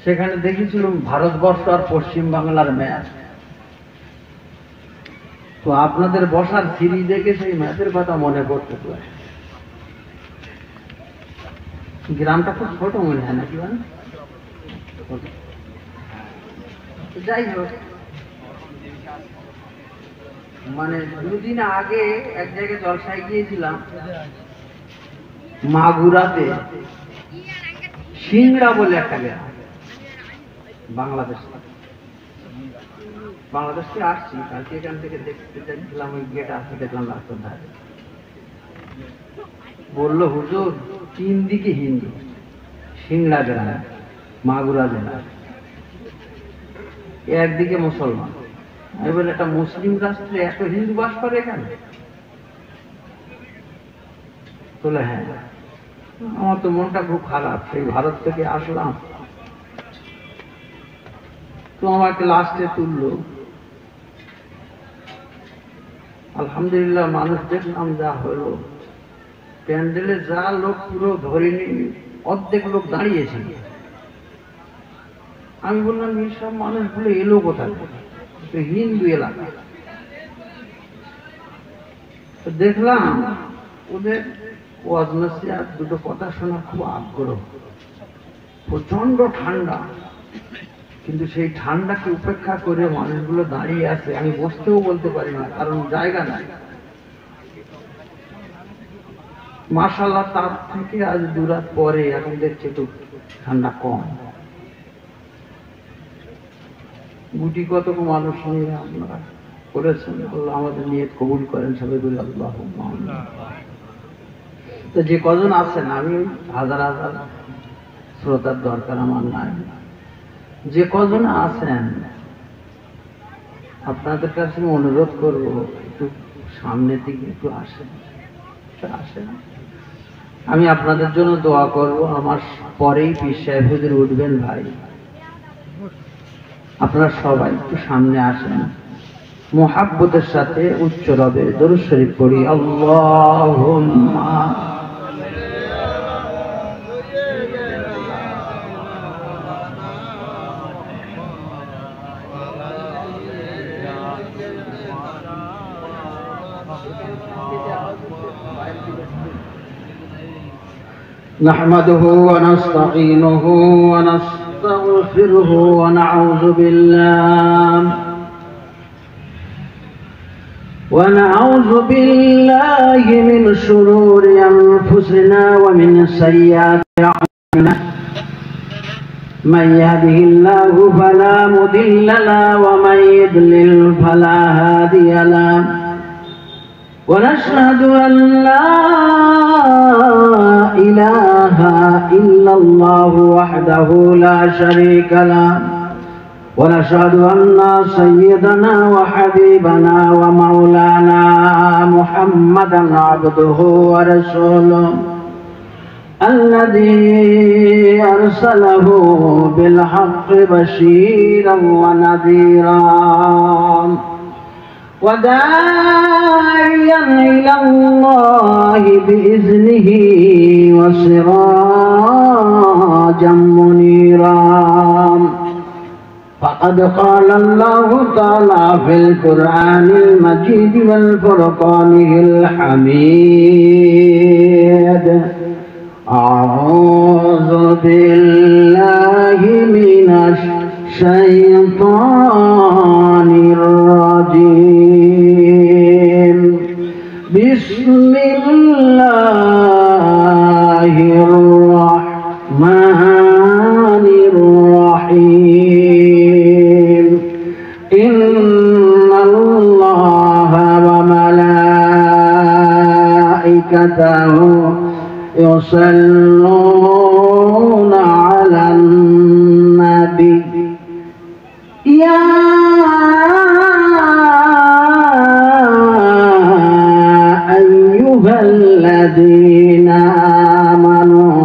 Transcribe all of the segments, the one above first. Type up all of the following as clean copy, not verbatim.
সেখানে দেখেছিলাম ভারতবর্ষ আর পশ্চিম বাংলার ম্যাচ। তো আপনাদের বসার সিঁড়ি দেখে সেই ম্যাচের কথা মনে পড়তে পারে। গ্রামটা খুব ছোট মনে হয় নাকি? যাই হোক, মানে দুদিন আগে এক জায়গায় জলসায় গিয়েছিলাম, মাগুরাতে সিংড়া বলে একটা গ্রাম। বাংলাদেশ থেকে আসছি, কালকে এখান থেকে দেখতে চাইছিলাম, ওই গেট আসতে দেখলাম রাস্তার ধারে। বললো হুজুর 3 দিকে হিন্দু, সিংড়া গ্রাম, মাগুরা জেলা, একদিকে মুসলমান। আমি বলি একটা মুসলিম রাষ্ট্রে এত হিন্দু বাস করে এখানে? বলে হ্যাঁ। আমার তো মনটা খুব খারাপ, সেই ভারত থেকে আসলাম, তো আমাকে লাস্টে তুললো। আলহামদুলিল্লাহ, মানুষ দেখলাম যা হলো, প্যান্ডেলে যা লোক পুরো ধরিনি, অর্ধেক লোক দাঁড়িয়েছিল। আমি বললাম এইসব মানুষগুলো এলো কোথায়? হিন্দু এলাকা। দেখলাম ওদের ওয়াজ নসিহত দুটো কথা শোনা খুব আগ্রহ। প্রচন্ড ঠান্ডা, কিন্তু সেই ঠান্ডাকে উপেক্ষা করে মানুষগুলো দাঁড়িয়ে আছে। আমি বসতেও বলতে পারি না, কারণ জায়গা নাই। মাশাআল্লাহ, তার থেকে আজ 2 রাত পরে এখন দেখছি একটু ঠান্ডা কম। গুটি কতক মানুষ নিয়ে আপনারা করেছেন, আল্লাহ আমাদের নিয়ত কবুল করেন, সবাই বলি আল্লাহুম্মা আমিন। তো যে কজন আছেন, আমি হাজার হাজার শ্রোতার দরকার আমার নাই, যে কজন আছেন আপনাদের কাছে অনুরোধ করব, একটু সামনের দিকে একটু আসেন। আমি আপনাদের জন্য দোয়া করব। আমার পরেই পীর সাহেব হুজুর উঠবেন ভাই, আপনারা সবাই একটু সামনে আসেন, মুহাব্বতের সাথে উচ্চ রবে দরুদ শরীফ পড়ি। আল্লাহুম্মা نحمده ونستعينه ونستغفره ونعوذ بالله من شرور أنفسنا ومن سيئات أعمالنا. من يهده الله فلا مضل له ومن يضلل فلا هادي له. ونشهد أن لا إله إلا الله وحده لا شريك له. ونشهد أن سيدنا وحبيبنا ومولانا محمدا عبده ورسوله الذي أرسله بالحق بشيرا ونذيرا وداعيا إلى الله بإذنه وسراجا منيرا. فقد قال الله تعالى في القرآن المجيد والفرقانه الحميد: أعوذ بالله من الشيطان الرجيم. بسم الله الرحمن الرحيم. إن الله وملائكته يصلون على النبي يا أيها الذين آمنوا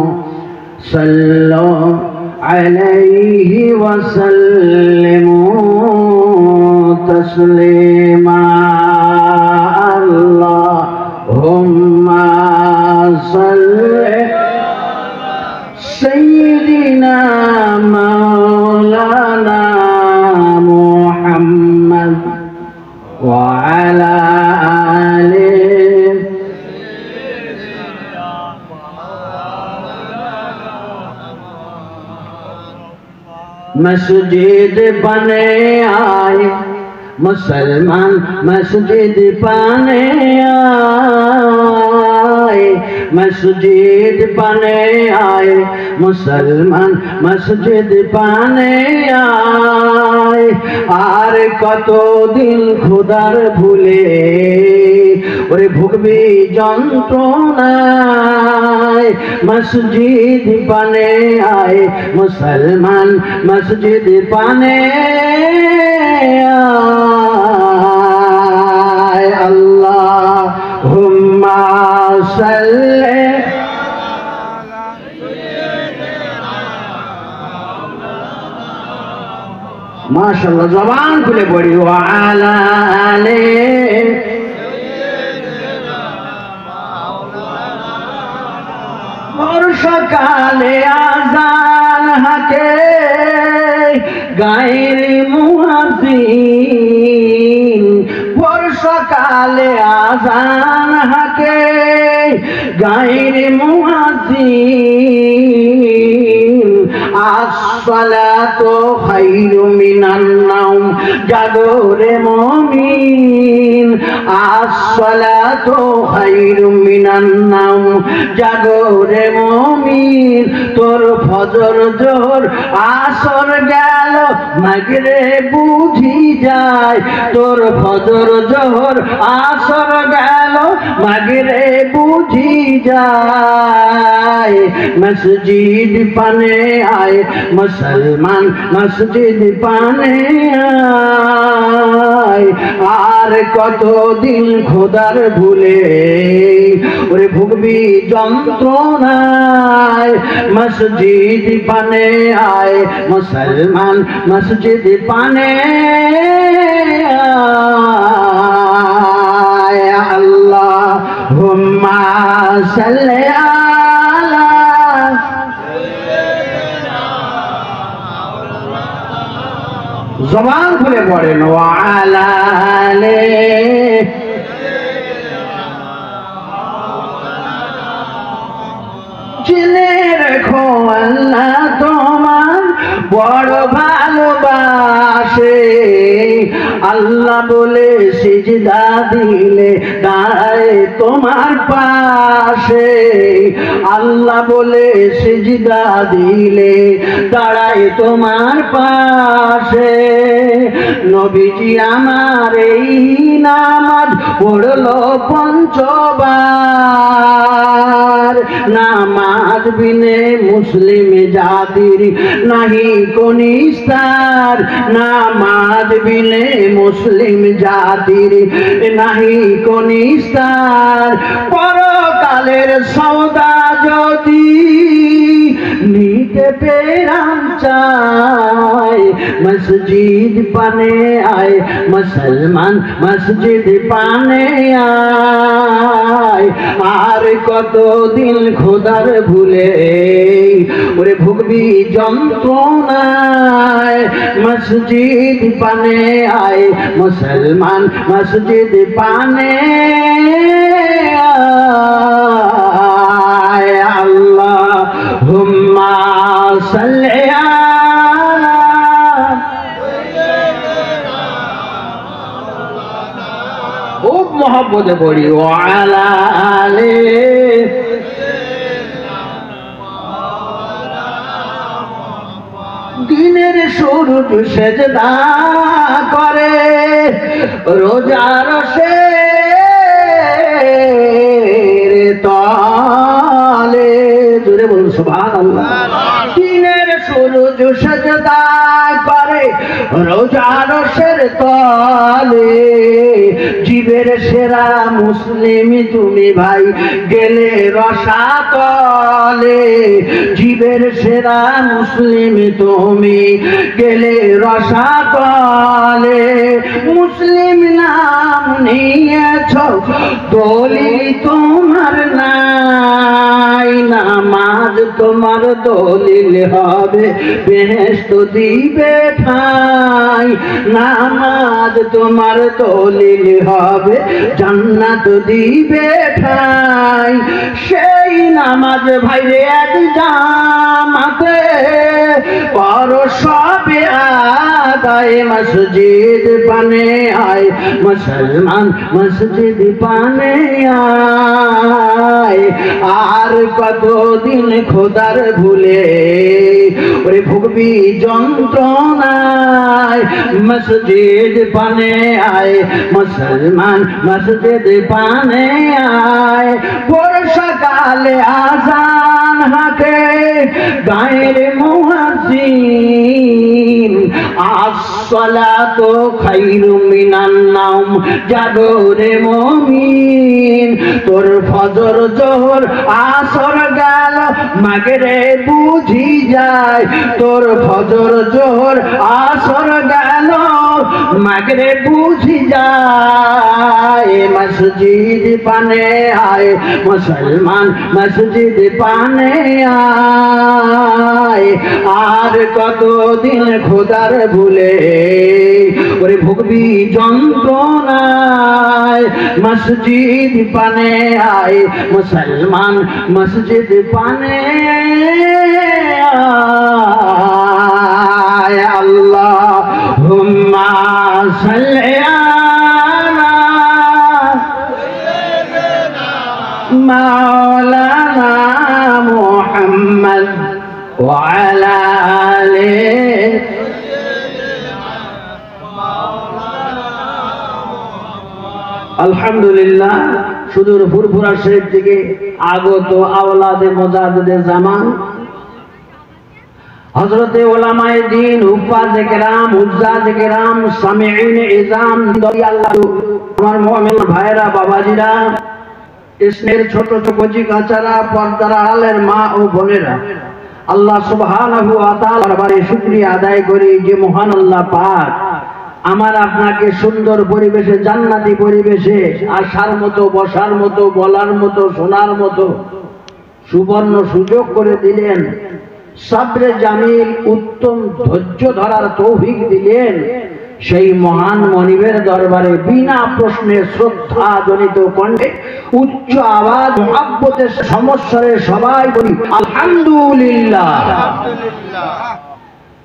صلوا عليه وسلموا تسليما. اللهم صل سيدنا मस्जिद बने आए मुसलमान, मस्जिद बने आए, मस्जिद बने आए मुसलमान, मस्जिद बने आए। আর কতদিন খোদার ভুলে ওরে ভুগবি যন্ত্রণায়। মসজিদ বনে আয় মুসলমান, মসজিদ বনে আয়। আল্লাহুম্মা সাল্লি माशाअल्लाह जबान खुले पड़ी वा अला आले और सकाले आजान हके गायर मुअज्जिन, और सकाले आजान हके गायर मुअज्जिन। as-salatu khairum minan naum, জাগরে মুমিন। as-salatu khairum minan naum, জাগরে মুমিন। তোর ফজর জোহর আসর গেল মাগরিব বুঝি যায়, তোর ফজর জোহর আসর গেল মাগরিব বুঝি যায়। মসজিদ পানে আয় মুসলমান, মসজিদ পানে আয়। আর কতদিন খোদার ভুলে ওরে ভুগবি যন্ত্রণায়। মসজিদ পানে আয় মুসলমান, মসজিদ পানে আয়। আল্লাহুম্মা সাল্লি আলা জবান খুলে পড়েন ওয়া আলা আলে জেনে রেখো আল্লাহ তোমার বড় ভালোবাসে। আল্লাহ বলে সিজদা দিলে দাঁড়ায় তোমার পাশে, আল্লাহ বলে সিজদা দিলে দাঁড়ায় তোমার পাশে। নবীজি আমার এই নামাজ পড়লো পঞ্চবার। নামাজ বিনে মুসলিম জাতির নাহি কোন ইস্তার, নামাজ বিনে মুসলিম জাতির নাহি কোন ইস্তার। পরকালের সওদা যদি নিতে পেরাম চাই, মসজিদ পানে আয় মুসলমান, মসজিদ পানে আয়। আর কতদিন খোদার ভুলে ওরে ভুগবি যন্ত্রণায়। মসজিদ পানে আয় মুসলমান, মসজিদ পানে আয়। আল্লাহুম্মা সাল্লি আলা খুব মহব্বতে পড়ি ওয়া আলা আলে দিনের সূরজ সেজদা করে রোজার শের তলে। জোরে বলুন সুবহানাল্লাহ। দিনের সূরজ সেজদা করে রোজার শের তলে। জীবের সেরা মুসলিম তুমি ভাই গেলে রসাতলে। জীবের সেরা মুসলিম তুমি গেলে রসাতলে। মুসলিম নাম নিয়েছ দলিল তোমার নাই, নামাজ তোমার দলিল হবে বেহেশত দিবে ঠাই। নামাজ তোমার দলিল হবে জান্নাত দিবে ঠাই। সেই নামাজ ভাইরে এক জামাতে পর সব তাই মসজিদ পানে আয় মুসলমান মসজিদ পানে আয় আর কতদিন খোদার ভুলে ওরে ভুগবি যন্ত্রণায় মসজিদ পানে আয় মুসলমান মসজিদ পানে আয় বর্ষাকালে আজান হাঁকে গায়ের মুয়াজ্জিন আসসালাতু খায়রুম মিনান নাওম জাগরে মুমিন তোর ফজর জোহর আসর গেল মাগরিব বুঝি যায় তোর ফজর জোহর আসর গেল মাগরিব বুঝি যায় মসজিদ পানে আয় মুসলমান মসজিদ পানে আয় আর কতদিন খোদার ভুলে ওরে ভুগবি যন্ত্রণায় মসজিদ পানে আয় মুসলমান মসজিদ পানে আয় আল্লাহুম্মা সাল্লি আলা মাওলানা মুহাম্মদ ওয়া আলা আলিহি আলহামদুলিল্লাহ সুদূর ফুরফুরা শরীফ থেকে আগত আওলাদে মুজাদ্দিদে জামান হযরতে উলামায়ে দ্বীন হুফাজে কেরাম হুজ্জাজে কেরাম সামিঈনে ইজাম রাদিয়াল্লাহু আমার মুমিন ভাইরা বাবাজিরা ইসমের ছোট ছোট কচি কাচারা পর্দার আড়ালের মা ও বোনেরা আল্লাহ সুবহানাহু ওয়া তাআলার দরবারে শুকরিয়া আদায় করি যে মহান আল্লাহ পাক আমার আপনাকে সুন্দর পরিবেশে জান্নাতি পরিবেশে আসার মতো বসার মতো বলার মতো শোনার মতো সুবর্ণ সুযোগ করে দিলেন সবরে জামিল উত্তম ধৈর্য ধরার তৌফিক দিলেন সেই মহান মনিবের দরবারে বিনা প্রশ্নে শ্রদ্ধা জনিত কণ্ঠে উচ্চ আওয়াজ মুহাব্বতের সমস্বরে সবাই বলি আলহামদুলিল্লাহ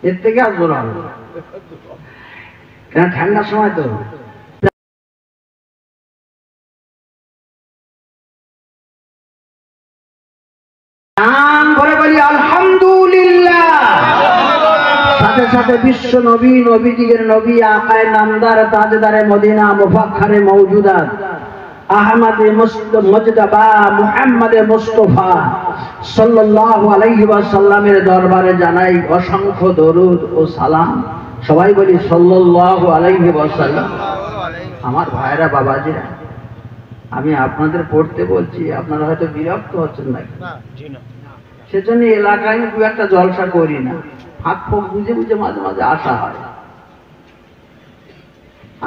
এর থেকে আর জোর হবে কেন ঠান্ডার সময় তো আলহামদুলিল্লাহ সাথে সাথে বিশ্ব নবী নবীদিগের নবী আকায়ে নামদার তাজদারে মদিনা মুফাখখারে মওজুদাত আহমদে মুজতবা মুহাম্মদে মুস্তাফা সাল্লাল্লাহু আলাইহি ওয়াসাল্লামের দরবারে জানাই অসংখ্য দরুদ ও সালাম সবাই বলি সাল্লাল্লাহু আলাইহি ওয়াসাল্লাম আমার ভাইরা বাবাজিরা আমি আপনাদের পড়তে বলছি আপনারা হয়তো বিরক্ত হচ্ছেন নাকি সেজন্য এলাকায় দু একটা জলসা করি না ফাঁক ফোক বুঝে বুঝে মাঝে মাঝে আসা হয়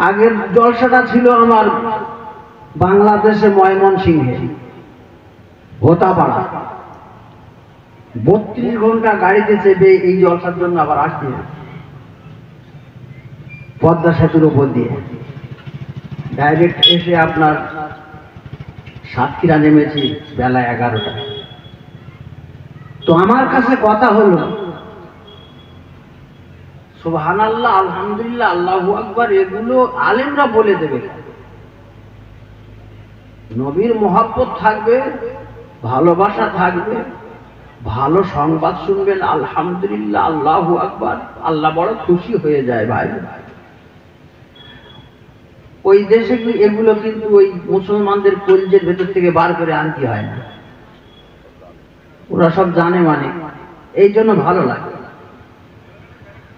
আগের জলসাটা ছিল আমার বাংলাদেশে ময়মনসিংহে ভোতাপাড়া 32 ঘন্টা গাড়িতে চেপে এই জলসার জন্য আবার আসতে পদ্মা সেতুর উপর দিয়ে ডাইরেক্ট এসে আপনার সাতক্ষীরা নেমেছি বেলা 11টায় তো আমার কাছে কথা হলো সুবহানাল্লাহ আলহামদুলিল্লাহ আল্লাহু আকবার এগুলো আলেমরা বলে দেবে নবীর মহব্বত থাকবে ভালোবাসা থাকবে ভালো সংবাদ শুনবেন আলহামদুলিল্লাহ আল্লাহু আকবার আল্লাহ বড় খুশি হয়ে যায় ভাই ওই দেশে এগুলো কিন্তু ওই মুসলমানদের কলিজের ভেতর থেকে বার করে আনতে হয় না ওরা সব জানে মানে এই জন্য ভালো লাগে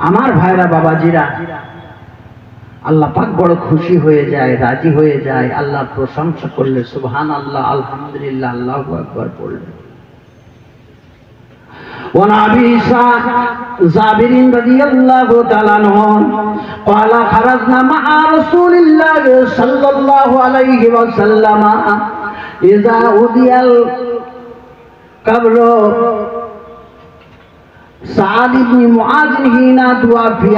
আমার ভাইরা বাবাজিরা আল্লাহ পাক বড় খুশি হয়ে যায় রাজি হয়ে যায় আল্লাহর প্রশংসা করলে সুবহানাল্লাহ আলহামদুলিল্লাহ আল্লাহু আকবার পড়লে ونبي جابر رضي الله تعالى عنه قال خرجنا مع رسول الله صلى الله عليه وسلم إذا أودي القبر سعد بن معاذ حين توفي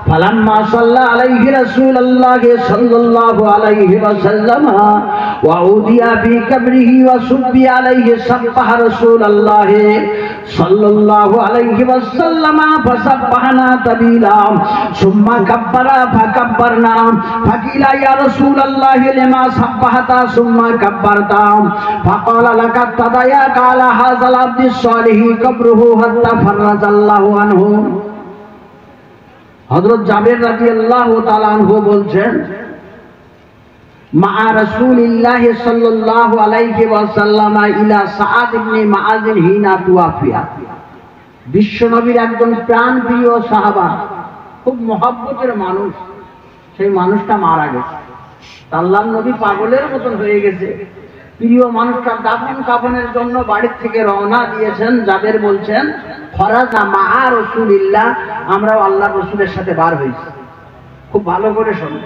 فلما صلى عليه رسول الله صلى الله عليه وسلم وأودي في قبره وصب عليه سبح رسول الله সাল্লাল্লাহু আলাইহি ওয়াসাল্লাম ফাসাব্বাহনা তাবিলা সুম্মা কাব্বারা ফাকাব্বারনা ফাকিলা ইয়া রাসূলুল্লাহি লিমা সাব্বাহতা সুম্মা কাব্বারতা ফাকালা লাকাত তাদায়া কালা হাযাল আবদিস সালিহি কবরুহু হাত্তা ফারাজাল্লাহু আনহু। হযরত জাবের রাদিয়াল্লাহু তাআলা আনহু বলছেন মা রাসূলিল্লাহ সাল্লাল্লাহু আলাইহি ওয়াসাল্লাম ইলা সাআদ ইবনে মুআয হিনা তুওয়াফিয়া। বিশ্ব নবীর একজন প্রাণপ্রিয় সাহাবা, খুব মহব্বতের মানুষ, সেই মানুষটা মারা গেছে। আল্লাহর নবী পাগলের মতন হয়ে গেছে। প্রিয় মানুষটা দাফন কাফনের জন্য বাড়ি থেকে রওনা দিয়েছেন। জাবের বলছেন খরাজা মা রাসূলিল্লাহ, আমরাও আল্লাহর রাসূলের সাথে বার হয়েছি। খুব ভালো করে শুনুন।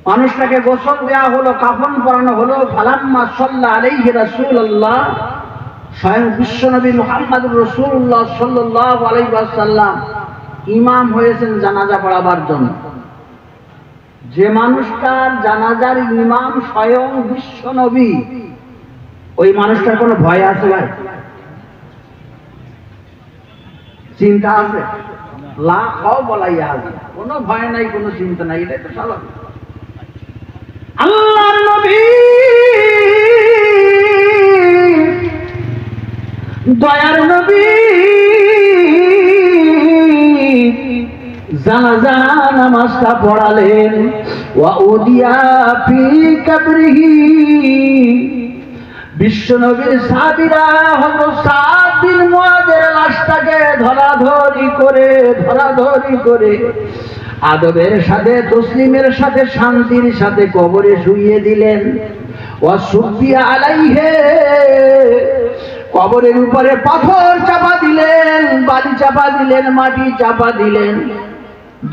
মানুষটাকে গোসল দেওয়া হলো, কাফন পরানো হলো। ফালাম্মা সাল্লা আলাইহি রাসূলুল্লাহ, স্বয়ং বিশ্বনবী মুহাম্মদুর রাসূলুল্লাহ সাল্লাল্লাহু আলাইহি ওয়াসাল্লাম ইমাম হয়েছেন জানাজা পড়াবার জন্য। যে মানুষটার জানাজার ইমাম স্বয়ং বিশ্বনবী, ওই মানুষটার কোনো ভয় আছে ভাই? চিন্তা আছে? লা খাও বলাইয়া আছে, কোনো ভয় নাই, কোনো চিন্তা নাই, এটাই তো স্বাভাবিক। আল্লাহর নবী দয়ার নবী জানাজা নামাজটা পড়ালেন। ওয়া উদিয়া ফি কবরিহি, বিশ্ব নবীর সাহাবীরা হযরত সাদ বিন মুআযের লাশটাকে ধরাধরি করে আদবের সাথে, তসলিমের সাথে, শান্তির সাথে কবরে শুইয়ে দিলেন। ওয়া সুবিয়া আলাইহি, কবরের উপরে পাথর চাপা দিলেন, বালি চাপা দিলেন, মাটি চাপা দিলেন।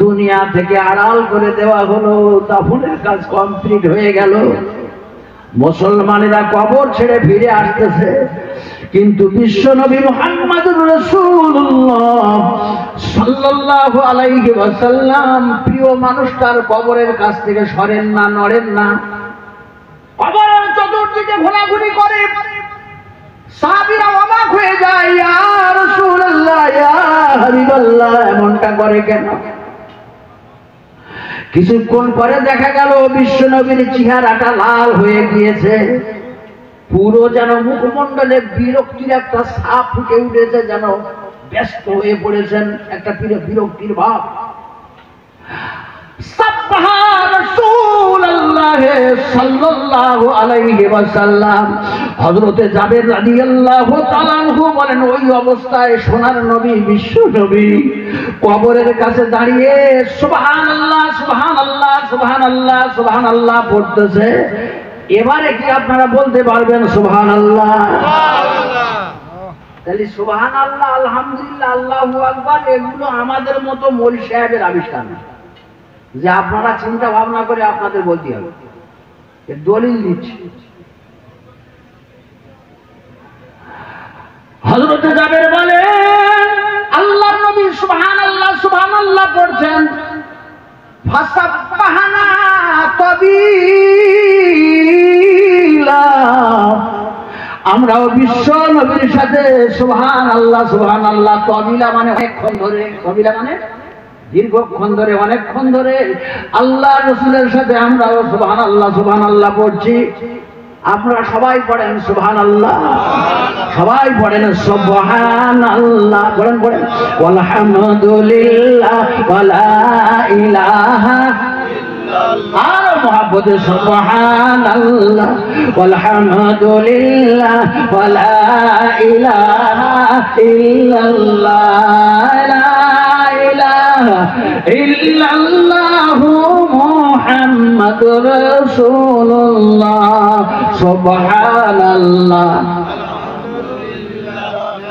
দুনিয়া থেকে আড়াল করে দেওয়া হলো। দাফনের কাজ কমপ্লিট হয়ে গেল। মুসলমানেরা কবর ছেড়ে ফিরে আসতেছে, কিন্তু বিশ্ব নবী মুহাম্মদুর রাসূলুল্লাহ সাল্লাল্লাহু আলাইহি ওয়াসাল্লাম প্রিয় মানুষটার কবরের কাছ থেকে সরেন না, নড়েন না। কবরের চতুর্দিকে ঘোরাঘুরি করে। সাহাবীরা অবাক হয়ে যায়, ইয়া রাসূলুল্লাহ, ইয়া হাবিবাল্লাহ, এমনটা করে কেন? কিছুক্ষণ পরে দেখা গেল বিশ্ব নবীর চেহারাটা লাল হয়ে গিয়েছে। পুরো যেন মুখমণ্ডলে বিরক্তির একটা ছাপ ফুটে উঠেছে, যেন ব্যস্ত হয়ে পড়েছেন, একটা বিরক্তির ভাব। সাব্বাহা রাসূলুল্লাহ সাল্লাল্লাহু আলাইহি ওয়াসাল্লাম। হযরতে জাবের রাদিয়াল্লাহু তাআলা আনহু বলেন, ওই অবস্থায় সোনার নবী বিশ্ব নবী কবরের কাছে দাঁড়িয়ে সুবহানাল্লাহ সুবহানাল্লাহ সুবহানাল্লাহ সুবহানাল্লাহ পড়তেছে। এবারে কি আপনারা বলতে পারবেন সুবহানাল্লাহ? তাহলে সুবহানাল্লাহ, আলহামদুলিল্লাহ, আল্লাহু আকবার এগুলো আমাদের মতো মৌলভী সাহেবের আবিষ্কার না, যে আপনারা চিন্তা ভাবনা করে আপনাদের বলতে হবে। দলিল দিচ্ছি। হযরত জাবের বলে আল্লাহর নবী সুবহানাল্লাহ সুবহানাল্লাহ পড়ছেন। ফাসাব্বাহনা তাবিলা, আমরাও বিশ্ব নবীর সাথে সুবহানাল্লাহ সুবহানাল্লাহ, তাবিলা মানে অনেকক্ষণ ধরে, তাবিলা মানে দীর্ঘক্ষণ ধরে, অনেকক্ষণ ধরে আল্লাহ রাসূলের সাথে আমরাও সুবহানাল্লাহ সুবহানাল্লাহ পড়ছি। আপনারা সবাই পড়েন সুবহানাল্লাহ, সবাই পড়েন সুবহানাল্লাহ, পড়েন পড়েন। আলহামদুলিল্লাহ ওয়ালা ইলাহা ইল্লাল্লাহ, আর মুহাব্বতে সুবহানাল্লাহ আলহামদুলিল্লাহ ওয়ালা ইলাহা ইল্লাল্লাহ, লা ইলাহা ইল্লাল্লাহু মুহাম্মাদুর রাসূলুল্লাহ সুবহানাল্লাহ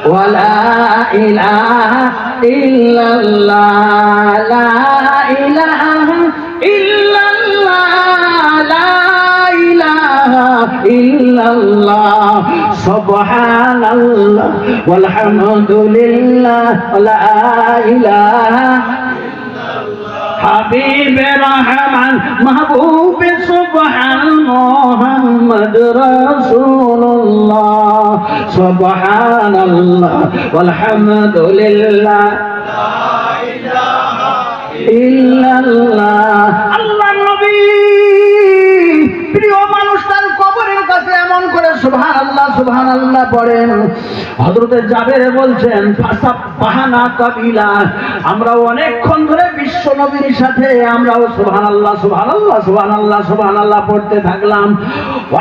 ওয়ালা ইলাহা ইল্লাল্লাহ, লা ইলাহা ইল্লাল্লাহ, লা ইলাহা ইল্লাল্লাহ সুবহানাল্লাহ ওয়ালহামদুলিল্লাহ, লা ইলাহা হাবিব রহমান মাহবুব সুবহান মুহাম্মদ রাসূলুল্লাহ সুবহানাল্লাহ ওয়ালহামদুলিল্লাহ লা ইলাহা ইল্লাল্লাহ। আল্লাহর নবী প্রিয় মানুষ তার কবরের কাছে এমন করে সুবহানাল্লাহ সুবহানাল্লাহ পড়েন। হযরতে জাবের বলছেন ফাসাবহানা কাবিলা, আমরা অনেকক্ষণ ধরে বিশ্ব নবীর সাথে আমরাও সুবহানাল্লাহ সুবহানাল্লাহ সুবহানাল্লাহ সুবহানাল্লাহ পড়তে থাকলাম।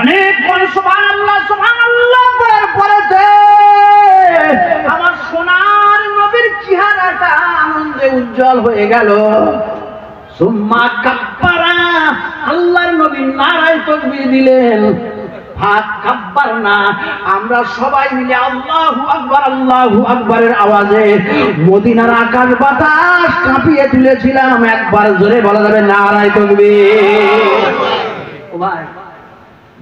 অনেকক্ষণ সুবহানাল্লাহ সুবহানাল্লাহ পড়ার পরেতে আমার সোনার নবীর চেহারাটা আনন্দে উজ্জ্বল হয়ে গেল। সুম্মা কাব্বারা, আল্লাহর নবী নারায়ে তাকবীর দিলেন। আমরা সবাই মিলে আল্লাহু আকবার আল্লাহু আকবারের আওয়াজে মদিনার আকাশ বাতাস কাঁপিয়ে তুলেছিলাম। একবার জোরে বলা যাবে নারায়ে তাকবীর। ও ভাই,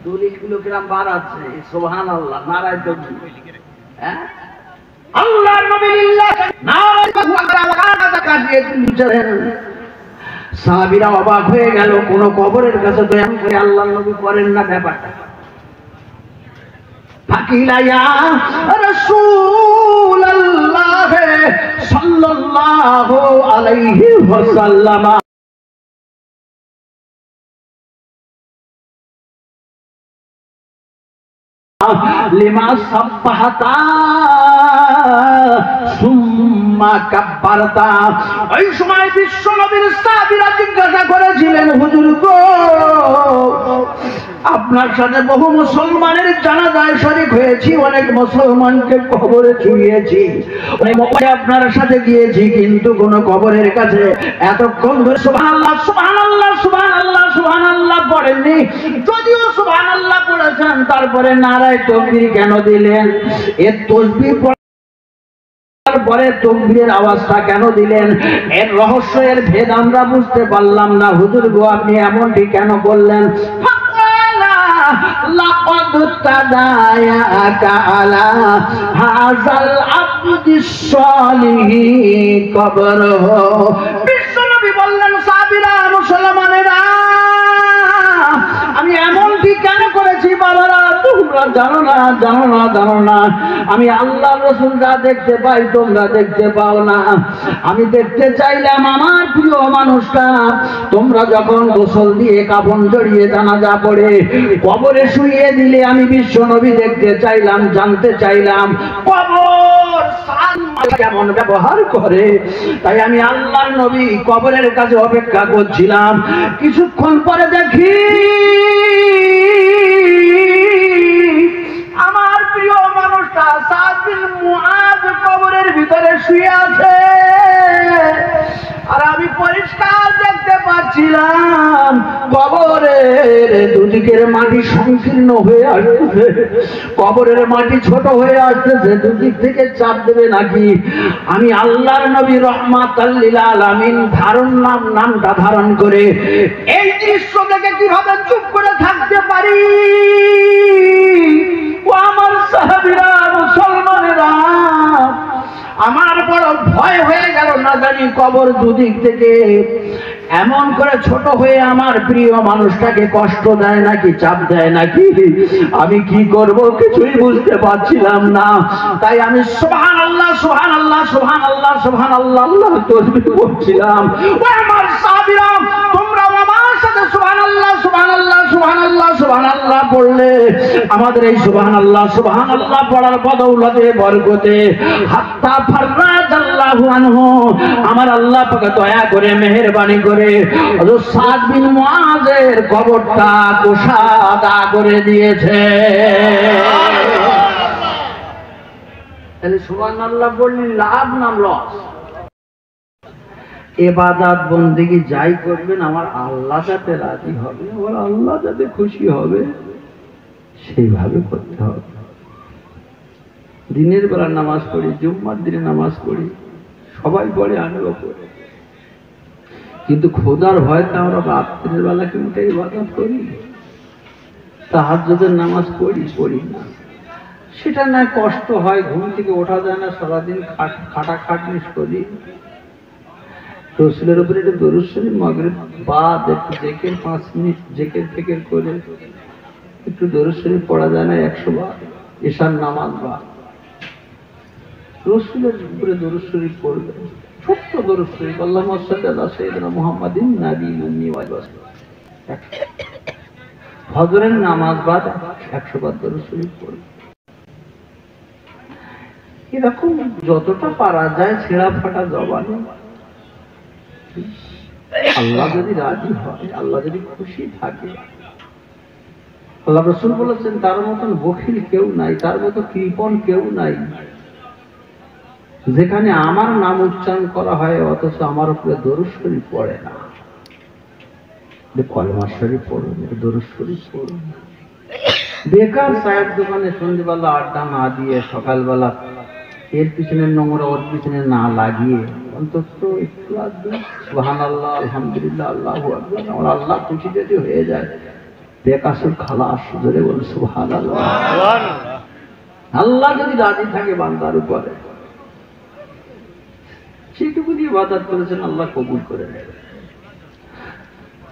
দলিলগুলো কিরকম বাড়াচ্ছে, সুবহানাল্লাহ নারায়ে তাকবীর। হ্যাঁ, আল্লাহর নবী লিল্লাহ নারায়ে তাকবীর আওয়াজ কাঁপিয়ে তুলেছেন। সাহাবীরা অবাক হয়ে গেল, কোন কবরের কাছে তো এমন করে আল্লাহর নবী করেন না ব্যাপারটা। ফাকিলা ইয়া রাসূলুল্লাহ সাল্লাল্লাহু আলাইহি ওয়াসাল্লাম, লিমা সাব্বাহাতা সুম্মা কাব্বারতা। ওই সময় বিশ্ব নবীর সাহাবীরা জিজ্ঞাসা করেছিলেন, হুজুর গো, আপনার সাথে বহু মুসলমানের জানাজায় শরীক হয়েছি, অনেক মুসলমানকে কবরে ছুঁয়েছি, আপনার সাথে গিয়েছি, কিন্তু কোন কবরের কাছে এতক্ষণ ধরে সুবহানাল্লাহ সুবহানাল্লাহ সুবহানাল্লাহ সুবহানাল্লাহ পড়েননি। যদিও সুবহানাল্লাহ পড়েছেন, তারপরে নারায়ে তাকবীর কেন দিলেন? এর তাসবিহ পরে তাকবীরের আওয়াজটা কেন দিলেন? এর রহস্য, এর ভেদ আমরা বুঝতে পারলাম না। হুজুর গো, আপনি এমনটি কেন করলেন? লাকাদ তাদায়াকা আলা হাযাল আবদিস সালিহি কবরহু। বিশ্বনবী বললেন, সাহাবীরা, মুসলমানেরা, আমি এমনটি কেন করেছি বাবারা? তোমরা জানো না, জানো না, জানো না। আমি আল্লাহর রাসূলরা দেখতে পাই, তোমরা দেখতে পাও না। আমি দেখতে চাইলাম আমার প্রিয় মানুষটা তোমরা যখন গোসল দিয়ে কাফন জড়িয়ে জানাজা পড়ে কবরে শুইয়ে দিলে, আমি বিশ্ব নবী দেখতে চাইলাম, জানতে চাইলাম কবর কেমন ব্যবহার করে। তাই আমি আল্লাহর নবী কবরের কাছে অপেক্ষা করছিলাম। কিছুক্ষণ পরে দেখি আমার প্রিয় মানুষটা সাদ বিন মুআজ কবরের ভিতরে শুয়ে আছে, আর আমি পরিষ্কার দেখতে পাচ্ছিলাম কবরের দুদিকের মাটি সংকীর্ণ হয়ে আসতেছে, কবরের মাটি ছোট হয়ে আসতেছে, দুদিক থেকে চাপ দেবে নাকি। আমি আল্লাহর নবী রাহমাতাল লিল আলামিন নামটা ধারণ করে এই দৃশ্য দেখে কিভাবে চুপ করে থাকতে পারি? ও আমার সাহাবীরা, মুসলমানেরা, আমার বড় ভয় হয়ে গেল। না জানি কবর দুদিক থেকে এমন করে ছোট হয়ে আমার প্রিয় মানুষটাকে কষ্ট দেয় নাকি, চাপ দেয় নাকি। আমি কি করব কিছুই বুঝতে পারছিলাম না। তাই আমি সুবহানাল্লাহ সুবহানাল্লাহ সুবহানাল্লাহ সুবহানাল্লাহ আল্লাহ তাসবিহ পড়ছিলাম। ও আমার সাহাবীরা, তোমরা আমার সাথে সুবহানাল্লাহ সুবহানাল্লাহ সুবহানাল্লাহ সুবহানাল্লাহ পড়লে আমাদের এই সুবহানাল্লাহ সুবহানাল্লাহ পড়ার বদৌলতে, বরকতে, হাত্তা ফাররাজাল্লাহু আনহু, আমার আল্লাহ পাক দয়া করে, মেহেরবানি করে হযরত সাদ বিন মুআজের কবরটা কুশাদা করে দিয়েছে। তাহলে সুবহানাল্লাহ বললি লাভ না লস? ইবাদত বন্দেগী যাই করবেন আমার আল্লাহ যাতে রাজি হবে, আমার আল্লাহ যাতে খুশি হবে, সেইভাবে করতে হবে। দিনের বেলা নামাজ পড়ি, জুম্মার দিনে নামাজ পড়ি, সবাই পড়ে, আমিও পড়ি, কিন্তু খোদার ভয়তে আমরা রাত্রের বেলা কিন্তু ইবাদত করি, তাহাজ্জুদের নামাজ পড়ি না। সেটা না কষ্ট হয়, ঘুম থেকে ওঠা যায় না, সারাদিন খাটাখাটনি করি, রসুলের উপরে একটু দরুদ শরীফ মাগরিব বাদ একটু জেকের 5 মিনিট জেকের ফেকের করে একটু দরুদ শরীফ পড়া যায় না 100 বার ঈশার নামাজ বাদ রসুলের উপরে দরুদ শরীফ পড়বে ছোট্ট দরুদ শরীফ আল্লাহুম্মা সাল্লি আলা সাইয়্যিদিনা মুহাম্মাদিন নাবিয়্যিল উম্মি ওয়া আলিহি ওয়া সাল্লাম ফজরের নামাজ বাদ 100 বার দরুদ শরীফ পড়বে এরকম যতটা পারা যায় ছেঁড়া ফাটা জবানে আল্লাহ যদি রাজি হয় আল্লাহ যদি খুশি থাকে আল্লাহ রাসূল বলেছেন তার মতন বখিল কেউ নাই তার মতো কৃপণ কেউ নাই যেখানে আমার নাম উচ্চারণ করা হয় অথচ আমার উপরে দরুদ শরীফ পড়ে না কলেমা শরীফ পড়ুন দরুদ শরীফ পড়ুন বেকার চায়ের দোকানে সন্ধ্যেবেলা আড্ডা না দিয়ে সকালবেলা এর পিছনে নোংরা ওর পিছনে না লাগিয়ে অন্তত একটু আধটু সুবহানাল্লাহ আলহামদুলিল্লাহ আল্লাহু আকবার আমার আল্লাহ খুশি যদি হয়ে যায় বেকাসুর খালাস জোরে বলুন সুবহানাল্লাহ আল্লাহ যদি রাজি থাকে বান্দার উপরে সেটুকু দিয়ে ইবাদত করেছেন আল্লাহ কবুল করে নেবেন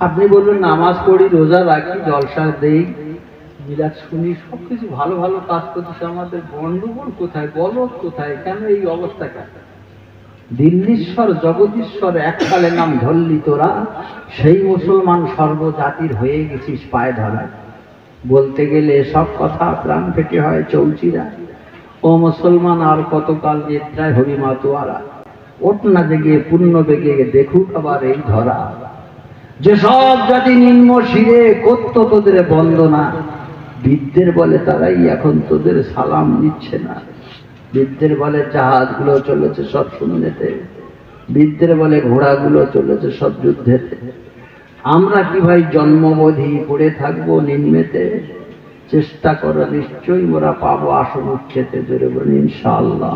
আপনি বলবেন নামাজ পড়ি রোজা রাখি জলসা দেই মিলাদ শুনি সবকিছু ভালো ভালো কাজ করতেছে আমাদের বন্ধুবন কোথায় বলদ কোথায় কেন এই অবস্থা কেন দিল্লীশ্বর জগদীশ্বর এককালে নাম ধরলি তোরা সেই মুসলমান সর্বজাতির হয়ে গেছিস পায়ে ধরা বলতে গেলে সব কথা প্রাণ ফেটে হয় চৌচিরা ও মুসলমান আর কতকাল নিদ্রায় হবি মাতোয়ারা ওঠ না জেগে পূর্ণ বেগে দেখুক আবার এই ধরা যে সব জাতি নিম্ন শিরে করত তোদের বন্দনা বিদ্যের বলে তারাই এখন তোদের সালাম দিচ্ছে না বিদ্যের বলে জাহাজগুলো চলেছে সব শূন্যতে বিদ্যের বলে ঘোড়াগুলো চলেছে সব যুদ্ধেতে আমরা কি ভাই জন্মবোধি পড়ে থাকবো নিম্নেতে চেষ্টা করো নিশ্চয়ই মোরা পাবো আসন উচ্ছেতে জোরে বলি ইনশাআল্লাহ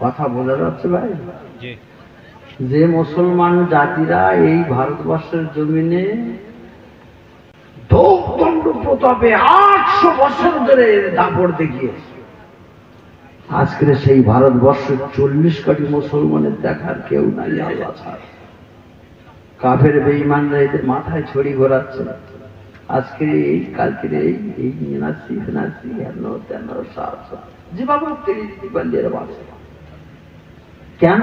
কথা বোঝা যাচ্ছে ভাই যে মুসলমান জাতিরা এই ভারতবর্ষের জমিনে দণ্ড প্রতাপে 800 বছর ধরে দাপড় দেখিয়েছে আজকে সেই ভারতবর্ষের 40 কোটি মুসলমানের দেখার কেউ নাই আল্লাহ ছাড়া কাফের বেঈমানরা এদের মাথায় ছড়ি ঘোরাচ্ছে আজকে এই কালকে এই নাসি ফিনাসি হেন তেন সাত যেভাবে তেড়ে দিতে পারলে এরা বাঁচে কেন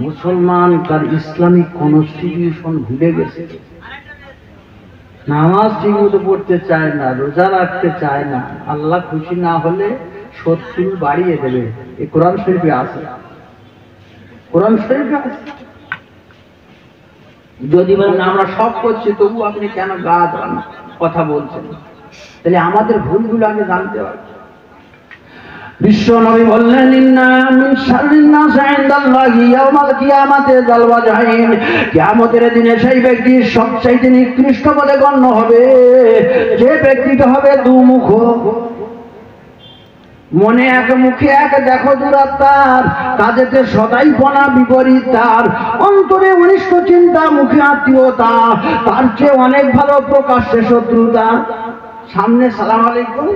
মুসলমান তার ইসলামিক কনস্টিটিউশন ভুলে গেছে নামাজ ঠিক মতো পড়তে চায় না রোজা রাখতে চায় না আল্লাহ খুশি না হলে শত্রু বাড়িয়ে দেবে এই কোরআন শরীফে আছে কোরআন শরীফে আছে যদি বলেন আমরা সব করছি তবু আপনি কেন গা ধান কথা বলছেন তাহলে আমাদের ভুলগুলো আগে জানতে হবে বিশ্ব নবী বললেন ইন্না মিন শাররিন নাস ইনদাল্লাহি ইয়াউমাল কিয়ামাতি যাল ওয়াজহাইন কিয়ামতের দিনে সেই ব্যক্তি সবচেয়ে নিকৃষ্ট বলে গণ্য হবে যে ব্যক্তিটা হবে দুমুখ মনে এক মুখে এক দেখো দুরাত্মার কাজেতে সদাই পনা বিপরীত তার অন্তরে অনিষ্ট চিন্তা মুখে আত্মীয়তা তার চেয়ে অনেক ভালো প্রকাশ্যে শত্রুতা সামনে সালাম আলাইকুম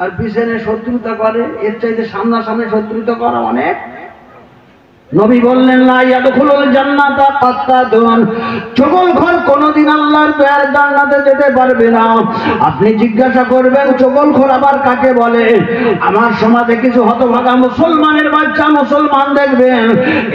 আর পিছনে শত্রুতা করে এর চাইতে সামনাসামনি শত্রুতা করা অনেক নবী বললেন লা ইয়াদখুলুল জান্নাতা কাত্তাদুন চগলখোর কোনদিন আল্লাহর দয়ার জান্নাতে যেতে পারবে না আপনি জিজ্ঞাসা করবেন চগলখোর আবার কাকে বলে আমার সমাজে কিছু হতভাগা মুসলমানের বাচ্চা মুসলমান দেখবেন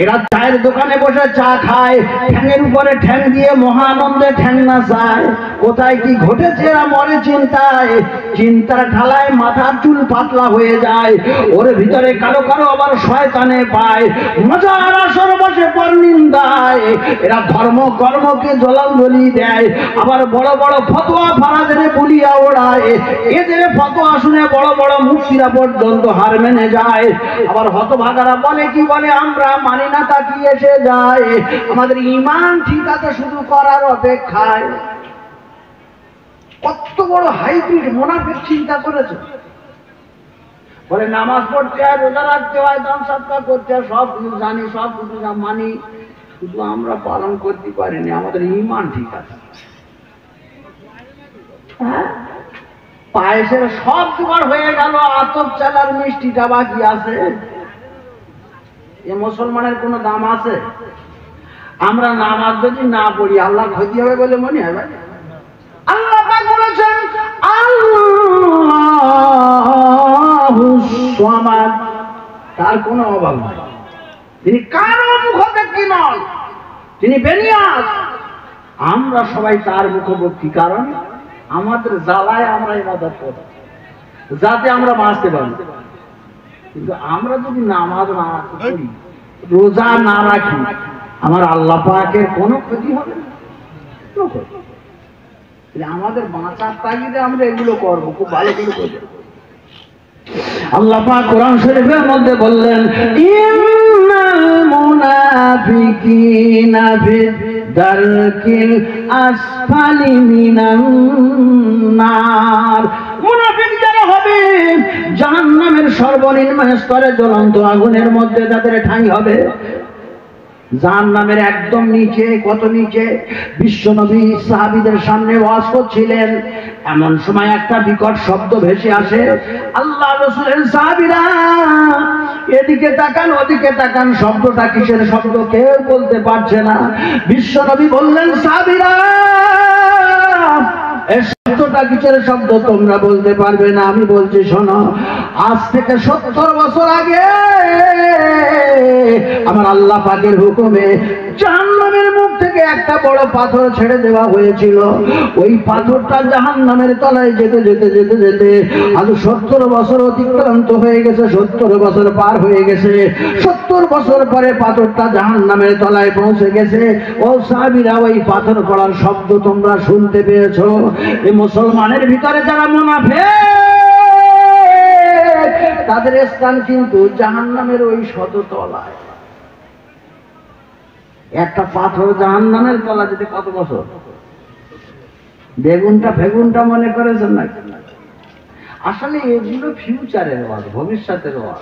এরা চায়ের দোকানে বসে চা খায় ঠ্যাঙের উপরে ঠ্যাং দিয়ে মহা আনন্দে ঠ্যাং নাচায় কোথায় কি ঘটেছে এরা মরে চিন্তায় চিন্তার ঢালায় মাথার চুল পাতলা হয়ে যায় ওর ভিতরে কারো কারো আবার শয়তানে পায় মজার আসর বসে পর নিন্দায় এরা ধর্ম কর্মকে জলাঞ্জলি দেয় আবার বড় বড় ফতোয়া ফারাদের বলিয়া ওড়ায় এদের ফতোয়া শুনে বড় বড় মুফতিরা পর্যন্ত হার মেনে যায় আবার হতভাগারা বলে কি বলে আমরা মানি না তা কি এসে যায় আমাদের ঈমান ঠিক আছে শুধু করার অপেক্ষায় কত বড় হাইব্রিড মুনাফিক চিন্তা করেছে বলে নামাজ পড়তে হয় রোজা রাখতে হয় দান সৎকার করতে হয় সব কিছু জানি সব কিছু মানি শুধু আমরা পালন করতে পারিনি আমাদের ঈমান ঠিক আছে হ্যাঁ পায়েসের সব জোগাড় হয়ে গেল আতপ চালার মিষ্টিটা বাকি আছে এ মুসলমানের কোনো দাম আছে? আমরা নামাজ যদি না পড়ি আল্লাহ ক্ষতি হবে বলে মনে হয় ভাই? আল্লাহ পাক বলেছেন আল্লাহুস সামাদ, তার কোনো অভাব নাই, তিনি কারো মুখোমুখি নন, তিনি বেনিয়াজ। আমরা সবাই তার মুখোমুখি, কারণ আমাদের জ্বালায় আমরা ইবাদত করি যাতে আমরা বাঁচতে পারি। কিন্তু আমরা যদি নামাজ না পড়ি, রোজা না রাখি, আমার আল্লাহ পাকের কোনো ক্ষতি হবে না। আমাদের বাঁচার তাগিদে আমরা এগুলো করবো, খুব ভালো করে করবো। আল্লাহ পাক কোরআন শরীফের মধ্যে বললেন ইন্নাল মুনাফিকিনা ফি দারকিল আসফালি মিনান নার, মুনাফিক যারা হবে জাহান্নামের সর্বনিম্ন স্তরে জ্বলন্ত আগুনের মধ্যে তাদের ঠাঁই হবে। জাহান্নামের একদম নিচে, কত নিচে? বিশ্বনবী সাহাবীদের সামনে ওয়াজ করছিলেন, এমন সময় একটা বিকট শব্দ ভেসে আসে। আল্লাহ রাসূলের সাহাবীরা এদিকে তাকান ওদিকে তাকান, শব্দটা কিসের শব্দ কেউ বলতে পারছে না। বিশ্বনবী বললেন, সাহাবীরা এই শব্দটা কিসের শব্দ তোমরা বলতে পারবে না, আমি বলছি শোনো। আজ থেকে 70 বছর আগে আমার আল্লাহ পাকের হুকুমে জাহান্নামের মুখ থেকে একটা বড় পাথর ছেড়ে দেওয়া হয়েছিল। ওই পাথরটা জাহান্নামের তলায় যেতে যেতে যেতে যেতে আজ 70 বছর অতিক্রান্ত হয়ে গেছে, 70 বছর পার হয়ে গেছে। 70 বছর পরে পাথরটা জাহান্নামের তলায় পৌঁছে গেছে। ও সাহাবীরা, ওই পাথর পড়ার শব্দ তোমরা শুনতে পেয়েছো? এই মুসলমানের ভিতরে যারা মুনাফিক, তাদের স্থান কিন্তু জাহান্নামের ওই শততলায়। একটা পাথর জাহান্নামের তলা যেতে কত বছর? বেগুনটা ফেগুনটা মনে করেছেন না? আসলে এগুলো ফিউচারের ওয়াজ, ভবিষ্যতের ওয়াজ।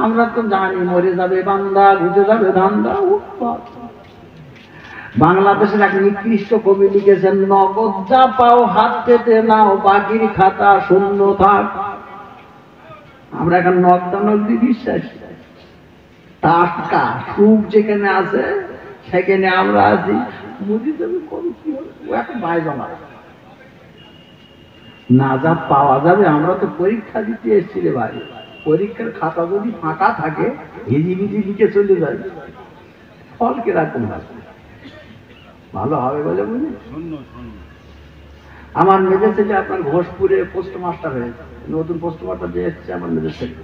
আমরা তো জানি মরে যাবে বান্দা, ঘুরে যাবে ধান্দা। বাংলাদেশের এক নিকৃষ্ট কবি লিখেছেন, নগদ যা পাও হাত পেতে নাও, বাকির খাতা শূন্য থাক। আমরা এখন নগদানগদি বিশ্বাস, টাকা সুখ যেখানে আছে সেখানে আমরা আছি। মুদি দেবে কম কি হবে, ও এখন ভাই জমা না যা পাওয়া যাবে। আমরা তো পরীক্ষা দিতে এসেছি রে ভাই, পরীক্ষার খাতা যদি ফাঁকা থাকে হিজিবিজি লিখে চলে যায়, ফল কিরকম হবে? ভালো হবে বলে বুঝলি? আমার মেজর ছেলে আপনার ঘোষপুরে পোস্ট মাস্টার হয়েছে, নতুন পোস্ট মাস্টার যে এসছে আমার মেজর ছেলে,